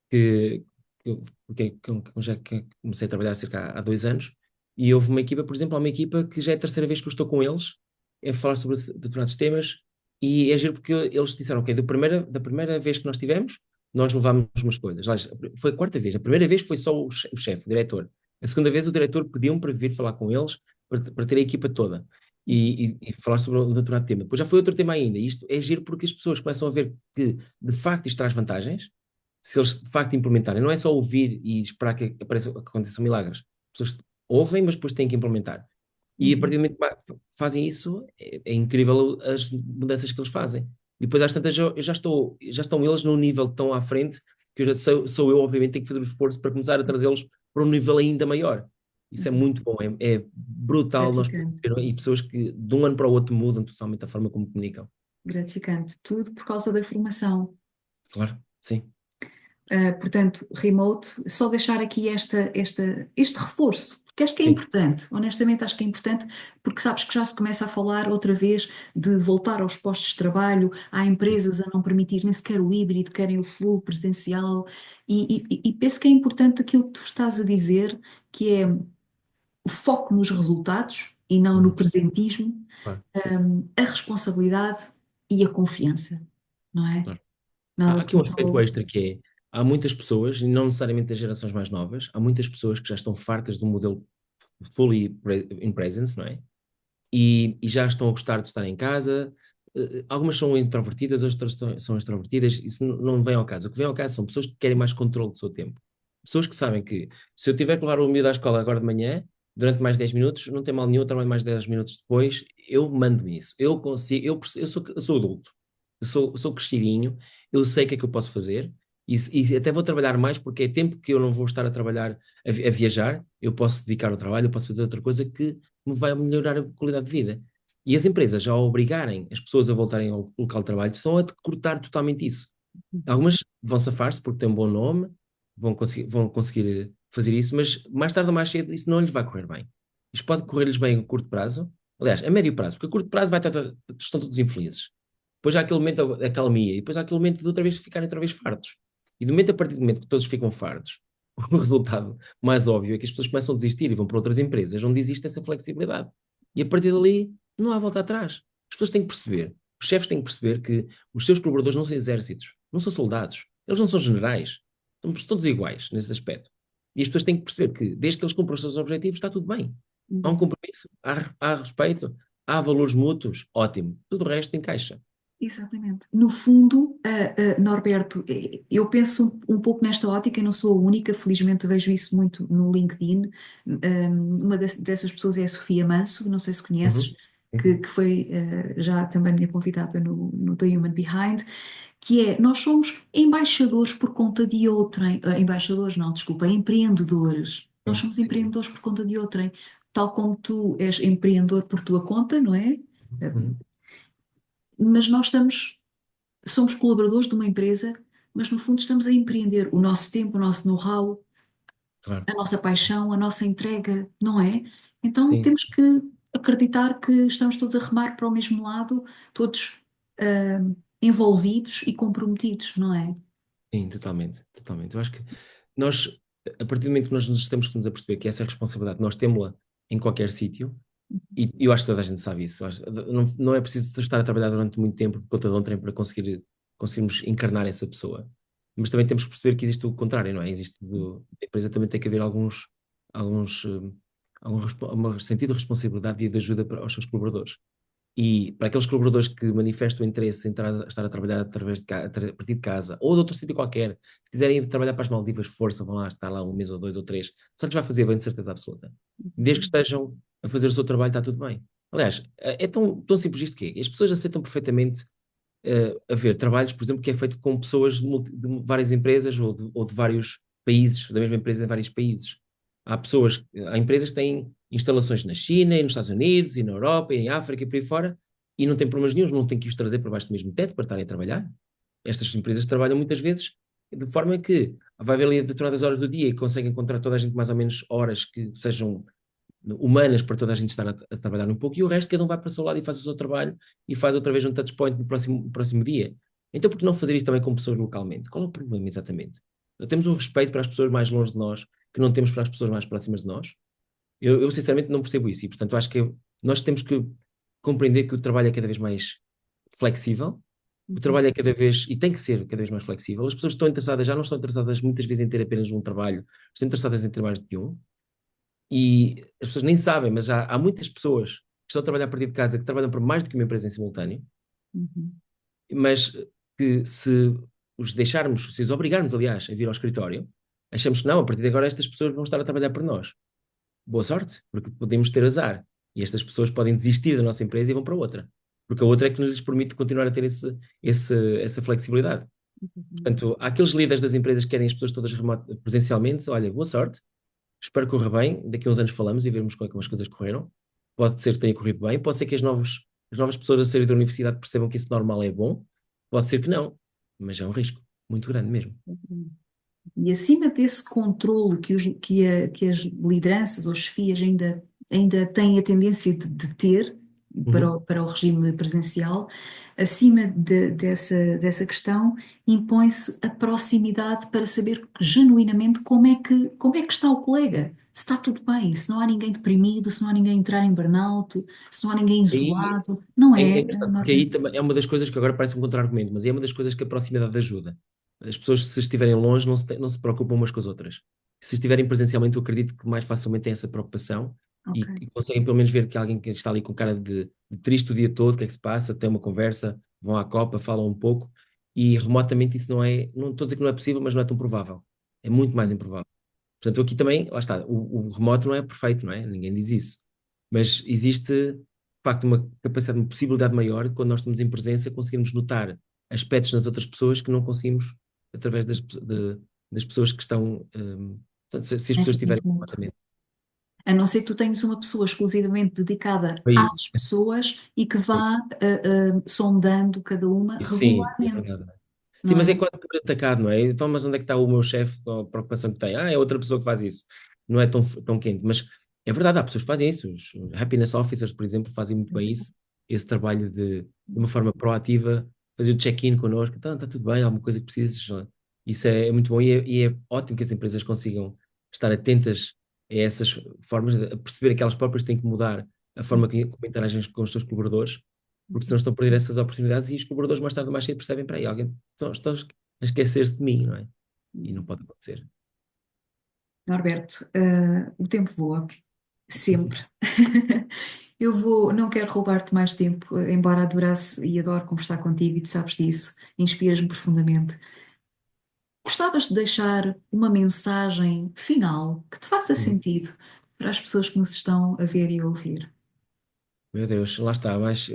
que, que, eu- que comecei a trabalhar cerca há 2 anos, e houve uma equipa, por exemplo, há uma equipa que já é a terceira vez que eu estou com eles, a falar sobre determinados temas, e é giro porque eles disseram, ok, da primeira vez que nós tivemos, nós levámos umas coisas. Aliás, foi a quarta vez. A primeira vez foi só o chefe, o diretor. A segunda vez o diretor pediu-me para vir falar com eles, para ter a equipa toda. E falar sobre um determinado tema. Depois já foi outro tema ainda. Isto é giro porque as pessoas começam a ver que, de facto, isto traz vantagens, se eles de facto implementarem, não é só ouvir e esperar que aconteçam milagres. As pessoas ouvem, mas depois têm que implementar. E a partir Uhum. do momento que fazem isso, é incrível as mudanças que eles fazem. E depois às tantas já estão eles num nível tão à frente que sou eu, obviamente, tenho que fazer o esforço para começar a trazê-los para um nível ainda maior. Isso é Uhum. muito bom, é brutal nós Gratificante. ter e pessoas que de um ano para o outro mudam totalmente a forma como comunicam. Gratificante. Tudo por causa da formação. Claro, sim, Portanto, remote, só deixar aqui este reforço, porque acho que é sim. importante, honestamente acho que é importante, porque sabes que já se começa a falar outra vez de voltar aos postos de trabalho, há empresas a não permitir nem sequer o híbrido, querem o full presencial, e penso que é importante aquilo que tu estás a dizer, que é o foco nos resultados e não no Uhum, presentismo, claro, a responsabilidade e a confiança, não é? claro. Há Nada de aqui um aspecto controle. extra que é, há muitas pessoas, e não necessariamente das gerações mais novas, há muitas pessoas que já estão fartas do modelo fully in presence, não é? E já estão a gostar de estar em casa. Algumas são introvertidas, outras são extrovertidas, isso não vem ao caso. O que vem ao caso são pessoas que querem mais controle do seu tempo. Pessoas que sabem que se eu tiver que levar o miúdo à escola agora de manhã, durante mais 10 minutos, não tem mal nenhum, eu trabalho mais 10 minutos depois, eu mando nisso. Eu consigo, eu sou adulto, eu sou crescidinho, eu sei o que é que eu posso fazer e até vou trabalhar mais porque é tempo que eu não vou estar a trabalhar, a viajar, eu posso dedicar ao trabalho, eu posso fazer outra coisa que me vai melhorar a qualidade de vida. E as empresas, ao obrigarem as pessoas a voltarem ao local de trabalho, estão a cortar totalmente isso. Algumas vão safar-se porque têm um bom nome, vão conseguir fazer isso, mas mais tarde ou mais cedo isso não lhes vai correr bem. Isto pode correr-lhes bem a curto prazo, aliás, a médio prazo, porque a curto prazo estão todos infelizes. Depois há aquele momento da acalmia, e depois há aquele momento de outra vez ficarem outra vez fartos. E do momento, a partir do momento que todos ficam fartos, o resultado mais óbvio é que as pessoas começam a desistir e vão para outras empresas onde existe essa flexibilidade. E a partir dali não há volta atrás. As pessoas têm que perceber, os chefes têm que perceber que os seus colaboradores não são exércitos, não são soldados, eles não são generais, somos todos iguais nesse aspecto. E as pessoas têm que perceber que, desde que eles cumpram os seus objetivos, está tudo bem. Há um Uhum. compromisso, há respeito, há valores mútuos, ótimo. Tudo o resto encaixa. Exatamente. No fundo, Norberto, eu penso um pouco nesta ótica, eu não sou a única, felizmente vejo isso muito no LinkedIn. Uma dessas pessoas é a Sofia Manso, não sei se conheces, Uhum. Sim, que foi já também minha convidada no The Human Behind, que é, nós somos embaixadores por conta de outrem, embaixadores não, desculpa, empreendedores. Nós sim, somos sim. empreendedores por conta de outrem, tal como tu és empreendedor por tua conta, não é? Eh, Uhum. Mas nós somos colaboradores de uma empresa, mas no fundo estamos a empreender o nosso tempo, o nosso know-how, Claro. a nossa paixão, a nossa entrega, não é? Então Sim, temos que acreditar que estamos todos a remar para o mesmo lado, todos ah, envolvidos e comprometidos, não é? sim, totalmente, totalmente. Eu acho que nós, a partir do momento que nós nos temos que nos aperceber que essa responsabilidade nós temos-la em qualquer sítio, e eu acho que toda a gente sabe isso. Não é preciso estar a trabalhar durante muito tempo por conta de um trem para conseguirmos encarnar essa pessoa. Mas também temos que perceber que existe o contrário, não é? A empresa também tem que haver alguns, algum sentido de responsabilidade e de ajuda aos seus colaboradores. E para aqueles colaboradores que manifestam interesse em estar a trabalhar através a partir de casa ou de outro sítio qualquer, se quiserem ir trabalhar para as Maldivas, força, vão lá estar lá um mês ou dois ou três, só lhes vai fazer bem de certeza absoluta. Desde que estejam a fazer o seu trabalho, está tudo bem. Aliás, é tão simples isto que é. As pessoas aceitam perfeitamente a ver trabalhos, por exemplo, que é feito com pessoas de várias empresas ou de vários países, da mesma empresa em vários países. Há empresas que têm instalações na China, e nos Estados Unidos, e na Europa, e em África, e por aí fora, e não têm problemas nenhum, não têm que os trazer para baixo do mesmo teto para estarem a trabalhar. Estas empresas trabalham muitas vezes de forma que vai haver ali determinadas horas do dia e conseguem encontrar toda a gente mais ou menos horas que sejam humanas para toda a gente estar a trabalhar um pouco, e o resto cada um vai para o seu lado e faz o seu trabalho e faz outra vez um touch point no próximo dia. Então, por que não fazer isto também com pessoas localmente? Qual é o problema exatamente? Temos um respeito para as pessoas mais longe de nós que não temos para as pessoas mais próximas de nós? Eu sinceramente não percebo isso, e portanto acho que nós temos que compreender que o trabalho é cada vez mais flexível, o Uhum. trabalho é cada vez, e tem que ser cada vez mais flexível. As pessoas estão interessadas, já não estão interessadas muitas vezes em ter apenas um trabalho, estão interessadas em ter mais do que um, e as pessoas nem sabem, mas já há muitas pessoas que estão a trabalhar a partir de casa, que trabalham para mais do que uma empresa em simultâneo, Uhum. mas que se os deixarmos, se os obrigarmos, aliás, a vir ao escritório, achamos que não, a partir de agora estas pessoas vão estar a trabalhar por nós. Boa sorte, porque podemos ter azar. E estas pessoas podem desistir da nossa empresa e vão para outra. Porque a outra é que nos lhes permite continuar a ter essa flexibilidade. Uhum. Portanto, há aqueles líderes das empresas que querem as pessoas todas presencialmente. Olha, boa sorte, espero que corra bem. Daqui a uns anos falamos e vemos como é que as coisas correram. Pode ser que tenha corrido bem, pode ser que as novas pessoas a sair da universidade percebam que isso normal é bom, pode ser que não, mas é um risco muito grande mesmo. Uhum. E acima desse controle que as lideranças ou chefias ainda têm a tendência de ter Uhum. para o regime presencial, acima dessa questão, impõe-se a proximidade para saber genuinamente como é que está o colega, se está tudo bem, se não há ninguém deprimido, se não há ninguém a entrar em burnout, se não há ninguém Aí isolado. Não é é, engraçado, porque aí Norberto? também é uma das coisas que agora parece um contra-argumento, mas é uma das coisas que a proximidade ajuda. As pessoas, se estiverem longe, não se preocupam umas com as outras. Se estiverem presencialmente, eu acredito que mais facilmente têm essa preocupação Ok. e conseguem pelo menos ver que alguém que está ali com cara de triste o dia todo, o que é que se passa, tem uma conversa, vão à copa, falam um pouco, e remotamente isso não estou a dizer que não é possível, mas não é tão provável. É muito mais improvável. Portanto, aqui também, lá está, o remoto não é perfeito, não é? Ninguém diz isso. Mas existe, de facto, uma capacidade, uma possibilidade maior de quando nós estamos em presença conseguirmos notar aspectos nas outras pessoas que não conseguimos através das pessoas que estão, portanto, se as É, pessoas estiverem muito. remotamente. A não ser que tu tenhas uma pessoa exclusivamente dedicada Foi isso. às pessoas e que Foi vá sondando cada uma isso. Sim, é regularmente, verdade. Sim, não mas é é? quase por atacado, não é? Então, mas onde é que está o meu chefe com a preocupação que tem? Ah, é outra pessoa que faz isso. Não é tão quente. Mas é verdade, há pessoas que fazem isso. Os happiness officers, por exemplo, fazem muito bem isso. Esse trabalho de uma forma proativa, fazer o check-in connosco. Então, está tudo bem, alguma coisa que precises. Isso é muito bom e é ótimo que as empresas consigam estar atentas a essas formas, a perceber que elas próprias têm que mudar a forma como interagem com os seus colaboradores, porque senão estão a perder essas oportunidades e os colaboradores mais tarde ou mais cedo percebem, para aí, alguém estão a esquecer-se de mim, não é? E não pode acontecer. Norberto, o tempo voa, sempre. Não quero roubar-te mais tempo, embora adorasse e adoro conversar contigo e tu sabes disso, inspiras-me profundamente. Gostavas de deixar uma mensagem final que te faça Uhum. sentido para as pessoas que nos estão a ver e a ouvir? Meu Deus, lá está, mas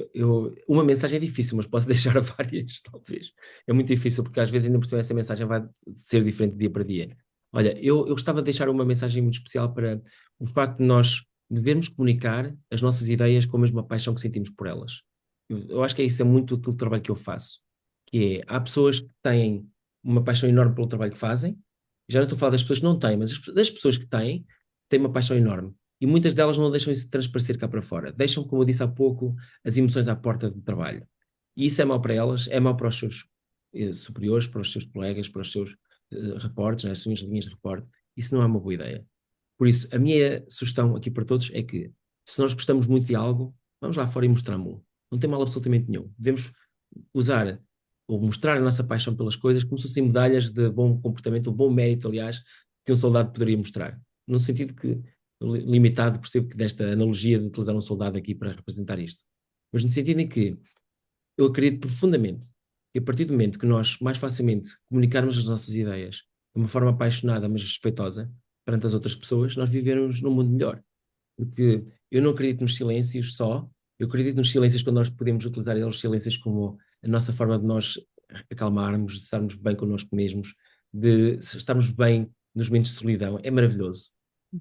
uma mensagem é difícil, mas posso deixar várias, talvez. É muito difícil, porque às vezes ainda por cima essa mensagem vai ser diferente dia para dia. Olha, eu gostava de deixar uma mensagem muito especial para o facto de nós devemos comunicar as nossas ideias com a mesma paixão que sentimos por elas. Eu acho que isso é muito aquele trabalho que eu faço, que é, há pessoas que têm uma paixão enorme pelo trabalho que fazem, já não estou a falar das pessoas que não têm, mas das pessoas que têm uma paixão enorme. E muitas delas não deixam isso transparecer cá para fora. Deixam, como eu disse há pouco, as emoções à porta do trabalho. E isso é mau para elas, é mau para os seus superiores, para os seus colegas, para os seus reportes, né, as suas linhas de reporte. Isso não é uma boa ideia. Por isso, a minha sugestão aqui para todos é que, se nós gostamos muito de algo, vamos lá fora e mostramos-lo. Não tem mal absolutamente nenhum. Devemos usar ou mostrar a nossa paixão pelas coisas como se fossem medalhas de bom comportamento, ou bom mérito, aliás, que um soldado poderia mostrar. No sentido que, limitado, percebo que desta analogia de utilizar um soldado aqui para representar isto. Mas no sentido em que eu acredito profundamente que a partir do momento que nós mais facilmente comunicarmos as nossas ideias de uma forma apaixonada, mas respeitosa perante as outras pessoas, nós vivermos num mundo melhor. Porque eu não acredito nos silêncios só, eu acredito nos silêncios quando nós podemos utilizar os silêncios como a nossa forma de nós acalmarmos, de estarmos bem connosco mesmos, de estarmos bem nos momentos de solidão, é maravilhoso.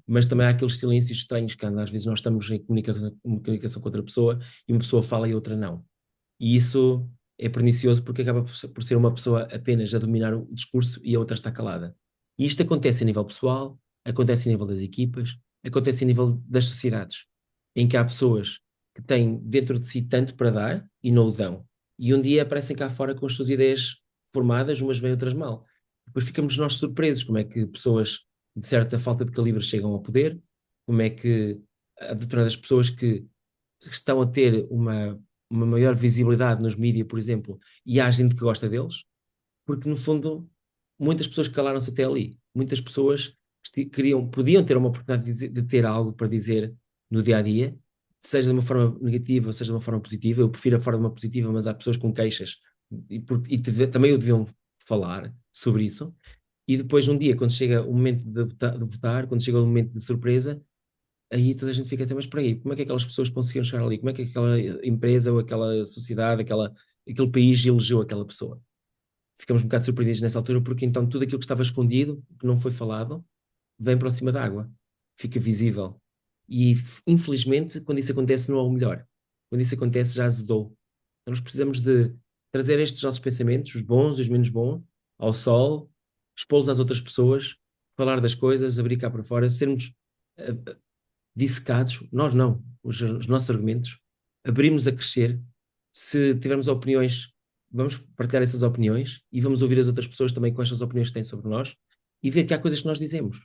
Mas também há aqueles silêncios estranhos que às vezes nós estamos em comunicação com outra pessoa e uma pessoa fala e outra não. E isso é pernicioso porque acaba por ser uma pessoa apenas a dominar o discurso e a outra está calada. E isto acontece a nível pessoal, acontece a nível das equipas, acontece a nível das sociedades, em que há pessoas que têm dentro de si tanto para dar e não o dão. E um dia aparecem cá fora com as suas ideias formadas, umas bem, outras mal. Depois ficamos nós surpresos como é que pessoas de certa falta de calibre chegam ao poder, como é que há determinadas pessoas que estão a ter uma maior visibilidade nos mídias, por exemplo, e há gente que gosta deles, porque no fundo muitas pessoas calaram-se até ali. Muitas pessoas podiam ter uma oportunidade de ter algo para dizer no dia a dia, seja de uma forma negativa, seja de uma forma positiva. Eu prefiro a forma positiva, mas há pessoas com queixas também o deviam falar sobre isso. E depois, um dia, quando chega o momento de votar, quando chega o momento de surpresa, aí toda a gente fica até, mas espera aí, como é que aquelas pessoas conseguiram chegar ali? Como é que aquela empresa ou aquela sociedade, aquele país elegeu aquela pessoa? Ficamos um bocado surpreendidos nessa altura, porque então tudo aquilo que estava escondido, que não foi falado, vem para cima da água, fica visível. E infelizmente, quando isso acontece, não é o melhor. Quando isso acontece, já azedou. Então, nós precisamos de trazer estes nossos pensamentos, os bons e os menos bons, ao sol, expô-los às outras pessoas, falar das coisas, abrir cá para fora, sermos dissecados, nós não, os nossos argumentos, abrimos a crescer. Se tivermos opiniões, vamos partilhar essas opiniões e vamos ouvir as outras pessoas também com estas opiniões que têm sobre nós e ver que há coisas que nós dizemos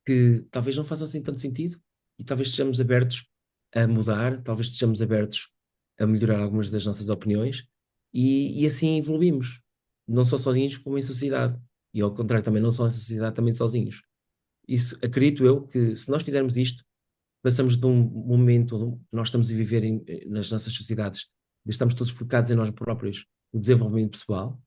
que talvez não façam assim tanto sentido e talvez estejamos abertos a mudar, talvez estejamos abertos a melhorar algumas das nossas opiniões e assim evoluímos, não só sozinhos como em sociedade e ao contrário também não só em sociedade, também sozinhos. Isso, acredito eu que se nós fizermos isto passamos de um momento onde nós estamos a viver nas nossas sociedades, estamos todos focados em nós próprios, o desenvolvimento pessoal,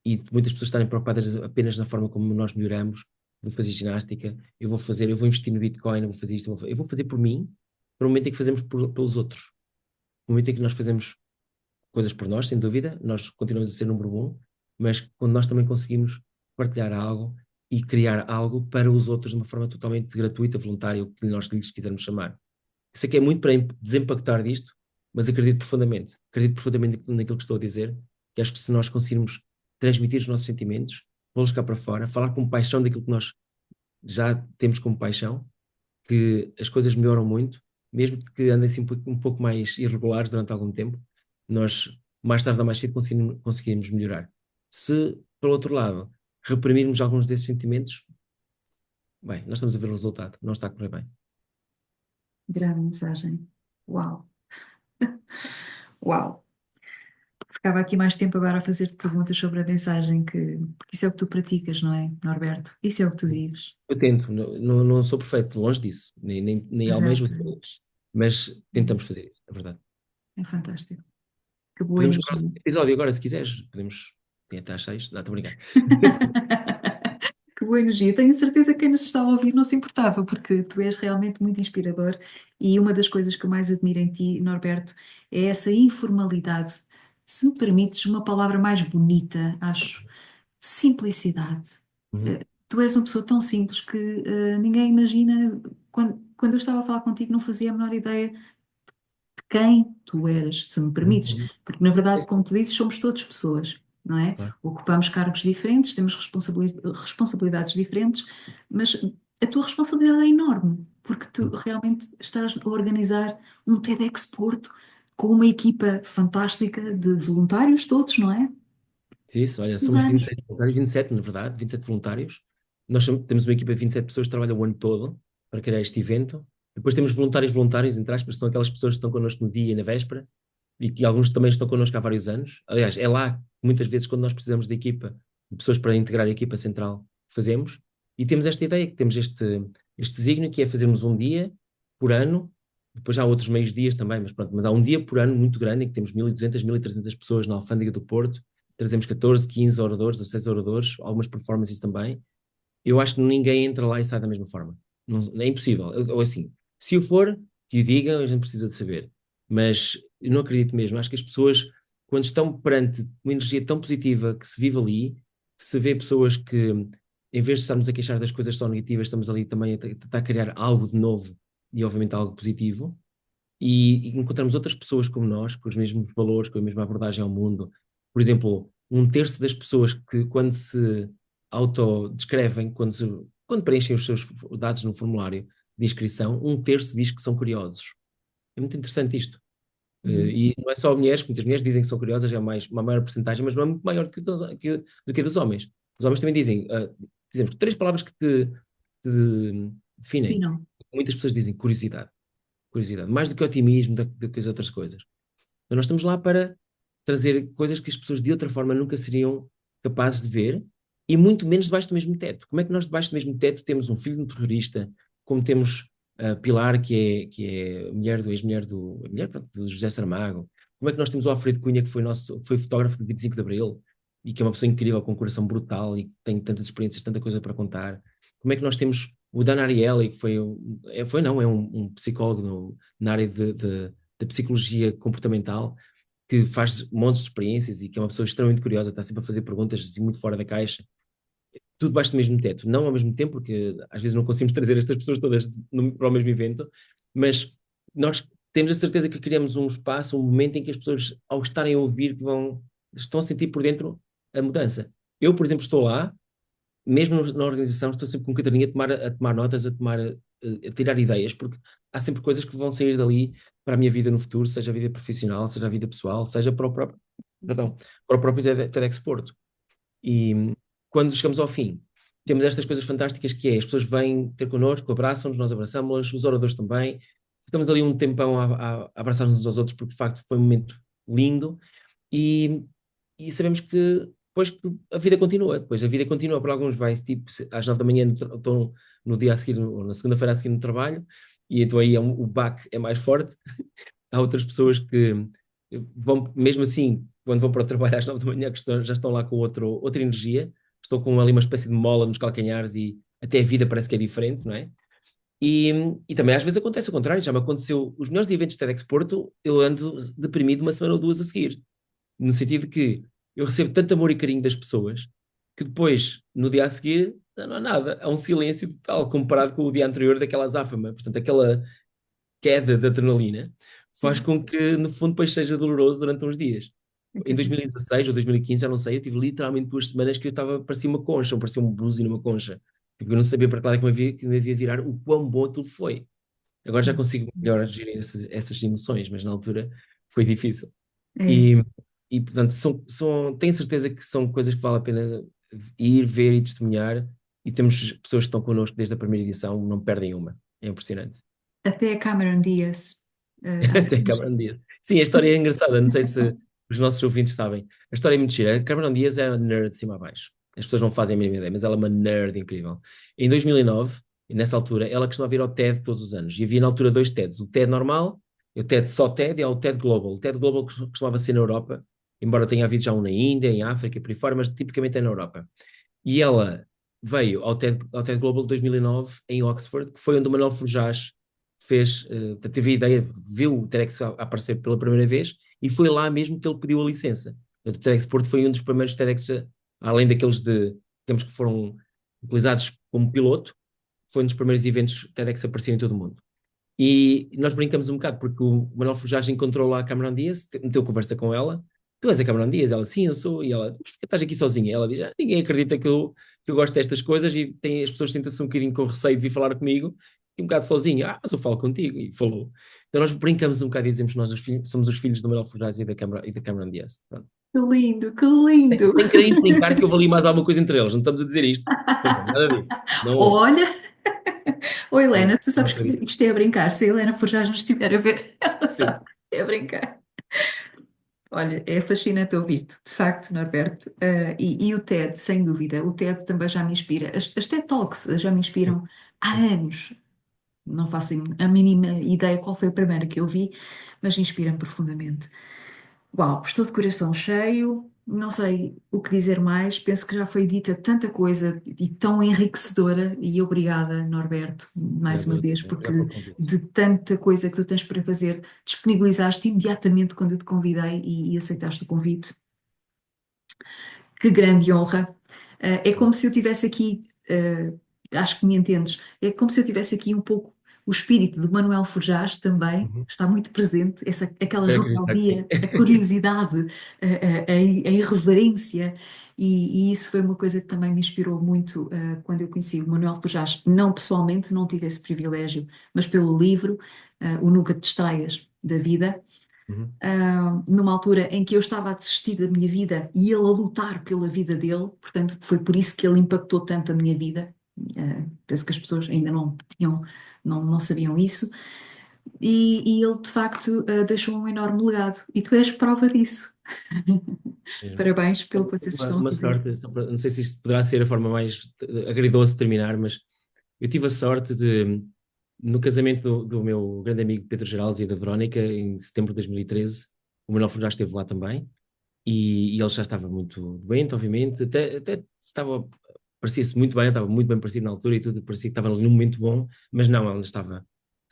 e muitas pessoas estarem preocupadas apenas na forma como nós melhoramos. Vou fazer ginástica, eu vou investir no Bitcoin, eu vou fazer isto, eu vou fazer por mim, para o momento em que fazemos pelos outros. No momento em que nós fazemos coisas por nós, sem dúvida, nós continuamos a ser número um, mas quando nós também conseguimos partilhar algo e criar algo para os outros de uma forma totalmente gratuita, voluntária, o que nós lhes quisermos chamar. Sei que é muito para desimpactar disto, mas acredito profundamente naquilo que estou a dizer, que acho que se nós conseguirmos transmitir os nossos sentimentos, pô-los cá para fora, falar com paixão daquilo que nós já temos como paixão, que as coisas melhoram muito, mesmo que andem assim um pouco mais irregulares durante algum tempo, nós mais tarde ou mais cedo conseguimos melhorar. Se, pelo outro lado, reprimirmos alguns desses sentimentos, bem, nós estamos a ver o resultado, não está a correr bem. Grande mensagem. Uau, uau. Ficava aqui mais tempo agora a fazer-te perguntas sobre a mensagem porque isso é o que tu praticas, não é, Norberto? Isso é o que tu vives. Eu tento, não sou perfeito, longe disso, nem almejo Exato. ser, mas tentamos fazer isso, é verdade. É fantástico. Que boa Podemos acabar energia. o episódio agora, se quiseres, podemos ir até às 6, não, estou a brincar. Que boa energia. Tenho certeza que quem nos está a ouvir não se importava, porque tu és realmente muito inspirador e uma das coisas que eu mais admiro em ti, Norberto, é essa informalidade. Se me permites uma palavra mais bonita, acho, simplicidade. Uhum, Tu és uma pessoa tão simples que ninguém imagina. Quando eu estava a falar contigo, não fazia a menor ideia quem tu eras, se me uhum, permites, uhum. porque na Sim, verdade, sim, como tu dizes, somos todos pessoas, não é? claro. Ocupamos cargos diferentes, temos responsabilidades diferentes, mas a tua responsabilidade é enorme, porque tu Uhum. realmente estás a organizar um TEDx Porto com uma equipa fantástica de voluntários todos, não é? Isso, olha, Os somos anos. 27 voluntários, 27 na verdade, 27 voluntários. Nós temos uma equipa de 27 pessoas que trabalham o ano todo para criar este evento. Depois temos voluntários, entre aspas, são aquelas pessoas que estão connosco no dia e na véspera, e que alguns também estão connosco há vários anos. Aliás, é lá, muitas vezes, quando nós precisamos de equipa, de pessoas para integrar a equipa central, fazemos. E temos esta ideia, que temos este desígnio, que é fazermos um dia por ano. Depois há outros meios dias também, mas pronto, mas há um dia por ano muito grande, em que temos 1.200, 1.300 pessoas na Alfândega do Porto, trazemos 14, 15 oradores, 16 oradores, algumas performances também. Eu acho que ninguém entra lá e sai da mesma forma. Não, é impossível. Ou assim, se o for, que o diga, a gente precisa de saber. Mas eu não acredito mesmo. Acho que as pessoas, quando estão perante uma energia tão positiva que se vive ali, se vê pessoas que, em vez de estarmos a queixar das coisas só negativas, estamos ali também a tentar criar algo de novo e, obviamente, algo positivo. E encontramos outras pessoas como nós, com os mesmos valores, com a mesma abordagem ao mundo. Por exemplo, um terço das pessoas que, quando se autodescrevem, quando preenchem os seus dados no formulário, de inscrição, um terço diz que são curiosos. É muito interessante isto. Uhum. E não é só mulheres, muitas mulheres dizem que são curiosas, é uma maior porcentagem, mas não é muito maior do que a dos homens. Os homens também dizem, dizemos, três palavras que te E definem. não. Muitas pessoas dizem curiosidade, curiosidade, mais do que otimismo, do que as outras coisas. Então nós estamos lá para trazer coisas que as pessoas de outra forma nunca seriam capazes de ver e muito menos debaixo do mesmo teto. Como é que nós debaixo do mesmo teto temos um filho de um terrorista, como temos a Pilar, que é a mulher do ex-mulher a mulher, pronto, do José Saramago? Como é que nós temos o Alfredo Cunha, que foi fotógrafo do 25 de Abril e que é uma pessoa incrível, com um coração brutal e que tem tantas experiências, tanta coisa para contar? Como é que nós temos o Dan Ariely, que é um psicólogo na área da psicologia comportamental, que faz montes de experiências e que é uma pessoa extremamente curiosa, está sempre a fazer perguntas assim, muito fora da caixa, tudo debaixo do mesmo teto, não ao mesmo tempo, porque às vezes não conseguimos trazer estas pessoas todas para o mesmo evento, mas nós temos a certeza que criamos um espaço, um momento em que as pessoas, ao estarem a ouvir, estão a sentir por dentro a mudança. Eu, por exemplo, estou lá, mesmo na organização, estou sempre com um caderninho a tomar notas, a tirar ideias, porque há sempre coisas que vão sair dali para a minha vida no futuro, seja a vida profissional, seja a vida pessoal, seja para o próprio, perdão, para o próprio TEDx Porto. E quando chegamos ao fim, temos estas coisas fantásticas que é, as pessoas vêm ter connosco, abraçam-nos, nós abraçamos-las, os oradores também, ficamos ali um tempão a abraçar-nos uns aos outros, porque de facto foi um momento lindo, e, e sabemos que depois que a vida continua, depois a vida continua, para alguns vai tipo às 9 da manhã, estão no dia a seguir, ou na segunda-feira a seguir no trabalho, e então aí o baque é mais forte. Há outras pessoas que vão, mesmo assim, quando vão para o trabalho às 9 da manhã, que já estão lá com outra energia, estão com ali uma espécie de mola nos calcanhares e até a vida parece que é diferente, não é? E, e também às vezes acontece o contrário, já me aconteceu, os melhores eventos de TEDx Porto, eu ando deprimido uma semana ou duas a seguir, no sentido que eu recebo tanto amor e carinho das pessoas que depois, no dia a seguir, não há nada, há um silêncio total comparado com o dia anterior daquela azáfama, portanto aquela queda de adrenalina faz com que, no fundo, depois seja doloroso durante uns dias. Em Acredito. 2016 ou 2015, já não sei, eu tive literalmente 2 semanas que eu estava, parecia uma concha, ou parecia um búzio numa concha. Porque eu não sabia para que lado é que me havia virar, o quão bom aquilo foi. Agora já consigo melhor gerir essas emoções, mas na altura foi difícil. É, E, e portanto, tenho certeza que são coisas que vale a pena ir, ver e testemunhar. E temos pessoas que estão connosco desde a primeira edição, não perdem uma. É impressionante. até a Cameron Diaz. Até Cameron Diaz. Sim, a história é engraçada, não sei se os nossos ouvintes sabem. A história é muito gira. A Cameron Diaz é uma nerd de cima a baixo. As pessoas não fazem a mínima ideia, mas ela é uma nerd incrível. Em 2009, e nessa altura, ela costumava vir ao TED todos os anos. E havia na altura dois TEDs. O TED normal, o TED só TED, e há o TED Global. O TED Global costumava ser na Europa, embora tenha havido já um na Índia, em África e por aí fora, mas tipicamente é na Europa. E ela veio ao TED Global de 2009 em Oxford, que foi onde o Manuel Forjás teve a ideia, viu o TEDx aparecer pela primeira vez e foi lá mesmo que ele pediu a licença. O TEDx Porto foi um dos primeiros TEDx, além daqueles digamos que foram utilizados como piloto, foi um dos primeiros eventos TEDx a aparecer em todo o mundo. E nós brincamos um bocado, porque o Manuel Forjás encontrou lá a Cameron Diaz, meteu conversa com ela. Tu és a Cameron Diaz? Ela, sim, eu sou. E ela, mas por que estás aqui sozinha? Ela diz, ninguém acredita que eu gosto destas coisas e as pessoas sentem-se um bocadinho com receio de vir falar comigo e um bocado sozinha. Mas eu falo contigo. E falou. Então nós brincamos um bocado e dizemos que nós somos os filhos do Manuel Forjás e da Cameron Diaz. Pronto. Que lindo, que lindo! Sem querer implicar que eu valia mais alguma coisa entre eles. Não estamos a dizer isto. Não, nada disso. Não houve. Olha, oh Não, Helena, tu não sabes que acredito. isto é a brincar. Se a Helena for já nos estiver a ver, ela Sim, sabe que é a brincar. Olha, é fascinante ouvir-te, de facto, Norberto. E o TED, sem dúvida, o TED também já me inspira. As TED Talks já me sim, inspiram há sim. anos. Não faço a mínima ideia qual foi a primeira que eu vi, mas inspira-me profundamente. Uau, estou de coração cheio, não sei o que dizer mais. Penso que já foi dita tanta coisa e tão enriquecedora. E obrigada, Norberto, mais uma Obrigado, vez, porque obrigado pelo convite. de tanta coisa que tu tens para fazer, disponibilizaste imediatamente quando eu te convidei e aceitaste o convite. Que grande honra! É como se eu tivesse aqui, acho que me entendes, é como se eu tivesse aqui um pouco. O espírito do Manuel Forjás também Uhum. está muito presente, aquela Quero acreditar que sim. rebeldia, a curiosidade, a irreverência, e isso foi uma coisa que também me inspirou muito quando eu conheci o Manuel Forjás, não pessoalmente, não tive esse privilégio, mas pelo livro, O Nunca Te Distraias da Vida, Uhum. numa altura em que eu estava a desistir da minha vida e ele a lutar pela vida dele, portanto, foi por isso que ele impactou tanto a minha vida. Penso que as pessoas ainda não tinham, não sabiam isso, e ele de facto deixou um enorme legado, e tu és prova disso. Mesmo. Parabéns pelo Olha, que vocês Uma, estão a uma fazer. sorte, não sei se isto poderá ser a forma mais agridoce de terminar, mas eu tive a sorte de, no casamento do meu grande amigo Pedro Geraldes e da Verónica, em setembro de 2013, o Manuel já esteve lá também, e ele já estava muito doente, obviamente, até estava, parecia-se muito bem, estava muito bem parecido na altura e tudo, parecia que estava ali num momento bom, mas não, ele estava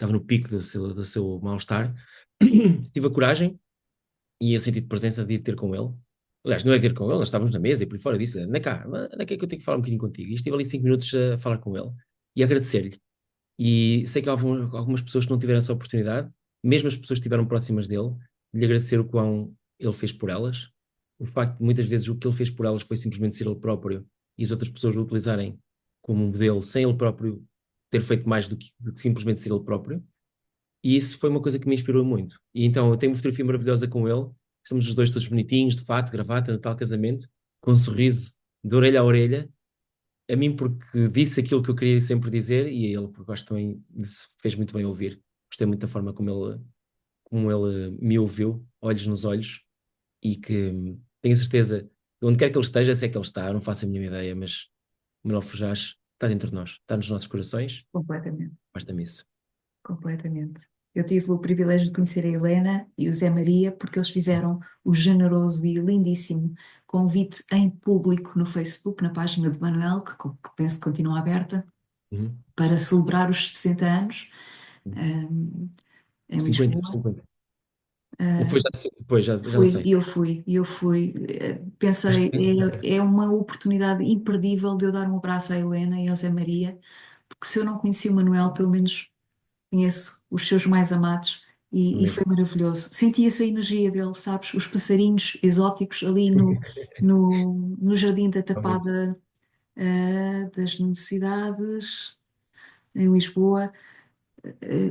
no pico do seu mal-estar. Tive a coragem e eu senti de presença de ir ter com ele. Aliás, não é ter com ele, nós estávamos na mesa e por aí fora disse, anda cá, anda cá que eu tenho que falar um bocadinho contigo. E estive ali 5 minutos a falar com ele e a agradecer-lhe. E sei que houve algumas pessoas que não tiveram essa oportunidade, mesmo as pessoas que estiveram próximas dele, de lhe agradecer o quão ele fez por elas. O facto de muitas vezes o que ele fez por elas foi simplesmente ser ele próprio e as outras pessoas o utilizarem como um modelo sem ele próprio ter feito mais do que simplesmente ser ele próprio. E isso foi uma coisa que me inspirou muito. E então eu tenho uma fotografia maravilhosa com ele, estamos os dois todos bonitinhos, de fato, gravata, no tal casamento, com um sorriso de orelha a orelha, a mim porque disse aquilo que eu queria sempre dizer e a ele porque acho que também fez muito bem ouvir. Gostei muito da forma como ele me ouviu, olhos nos olhos, e que tenho a certeza, onde quer que ele esteja, sei que ele está, eu não faço a mínima ideia, mas o Manuel Forjás está dentro de nós, está nos nossos corações, Completamente, basta-me isso. completamente. Eu tive o privilégio de conhecer a Helena e o Zé Maria porque eles fizeram o generoso e lindíssimo convite em público no Facebook, na página do Manuel, que penso que continua aberta, Uhum. para celebrar os 60 anos, um, em 50, Lisboa. 50. Ou foi já depois, já não sei. Eu fui. Pensei, é uma oportunidade imperdível de eu dar um abraço à Helena e ao Zé Maria, porque se eu não conheci o Manuel, pelo menos conheço os seus mais amados, e foi Mesmo. maravilhoso. Senti essa energia dele, sabes? Os passarinhos exóticos ali no Jardim da Realmente. Tapada, das Necessidades, em Lisboa,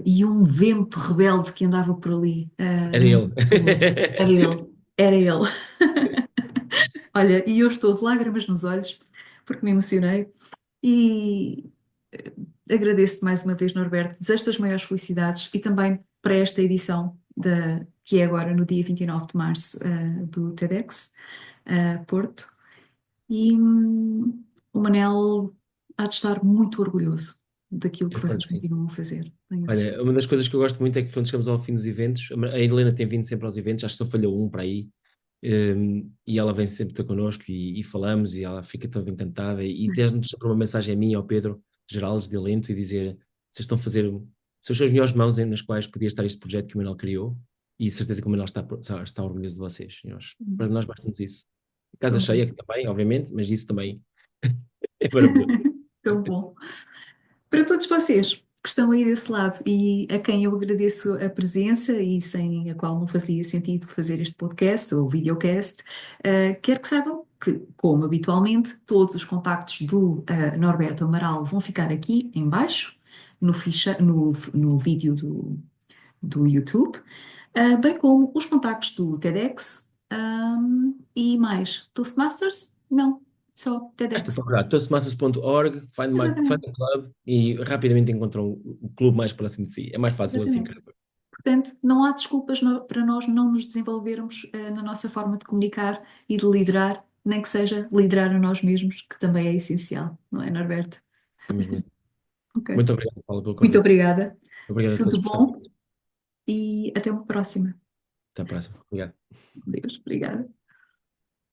e um vento rebelde que andava por ali. Era ele. Era ele, era ele. Olha, e eu estou de lágrimas nos olhos porque me emocionei e agradeço-te mais uma vez, Norberto. Desejo-te as maiores felicidades e também para esta edição que é agora no dia 29 de março, do TEDx Porto. E o Manel há de estar muito orgulhoso daquilo Eu que espero vocês que sim. continuam a fazer. Tenho a certeza. Olha, uma das coisas que eu gosto muito é que quando chegamos ao fim dos eventos, a Helena tem vindo sempre aos eventos, acho que só falhou um para aí, e ela vem sempre ter connosco e falamos e ela fica toda encantada e der-nos sempre uma mensagem a mim e ao Pedro Geraldes de alento e dizer, vocês estão a fazer, são as suas melhores mãos nas quais podia estar este projeto que o Manuel criou e de certeza que o Manuel está orgulhoso de vocês. E para nós bastante isso. Casa Tão bom. cheia também, obviamente, mas isso também é maravilhoso. Tão bom. Para todos vocês que estão aí desse lado e a quem eu agradeço a presença e sem a qual não fazia sentido fazer este podcast ou videocast, quero que saibam que, como habitualmente, todos os contactos do Norberto Amaral vão ficar aqui em baixo, no vídeo do YouTube, bem como os contactos do TEDx, e mais Toastmasters? Não, só Basta TEDx. procurar toastmasters.org, find Exatamente, a club e rapidamente encontram o clube mais próximo de si. É mais fácil assim, exatamente. cara. Portanto, não há desculpas para nós não nos desenvolvermos na nossa forma de comunicar e de liderar, nem que seja liderar a nós mesmos, que também é essencial, não é, Norberto? É mesmo isso. Ok. Muito obrigado, Paulo, pelo Muito convite. obrigada, Obrigado a tudo todos por estarem bom aqui. e até uma próxima. Até à próxima. Obrigado. Deus, obrigada.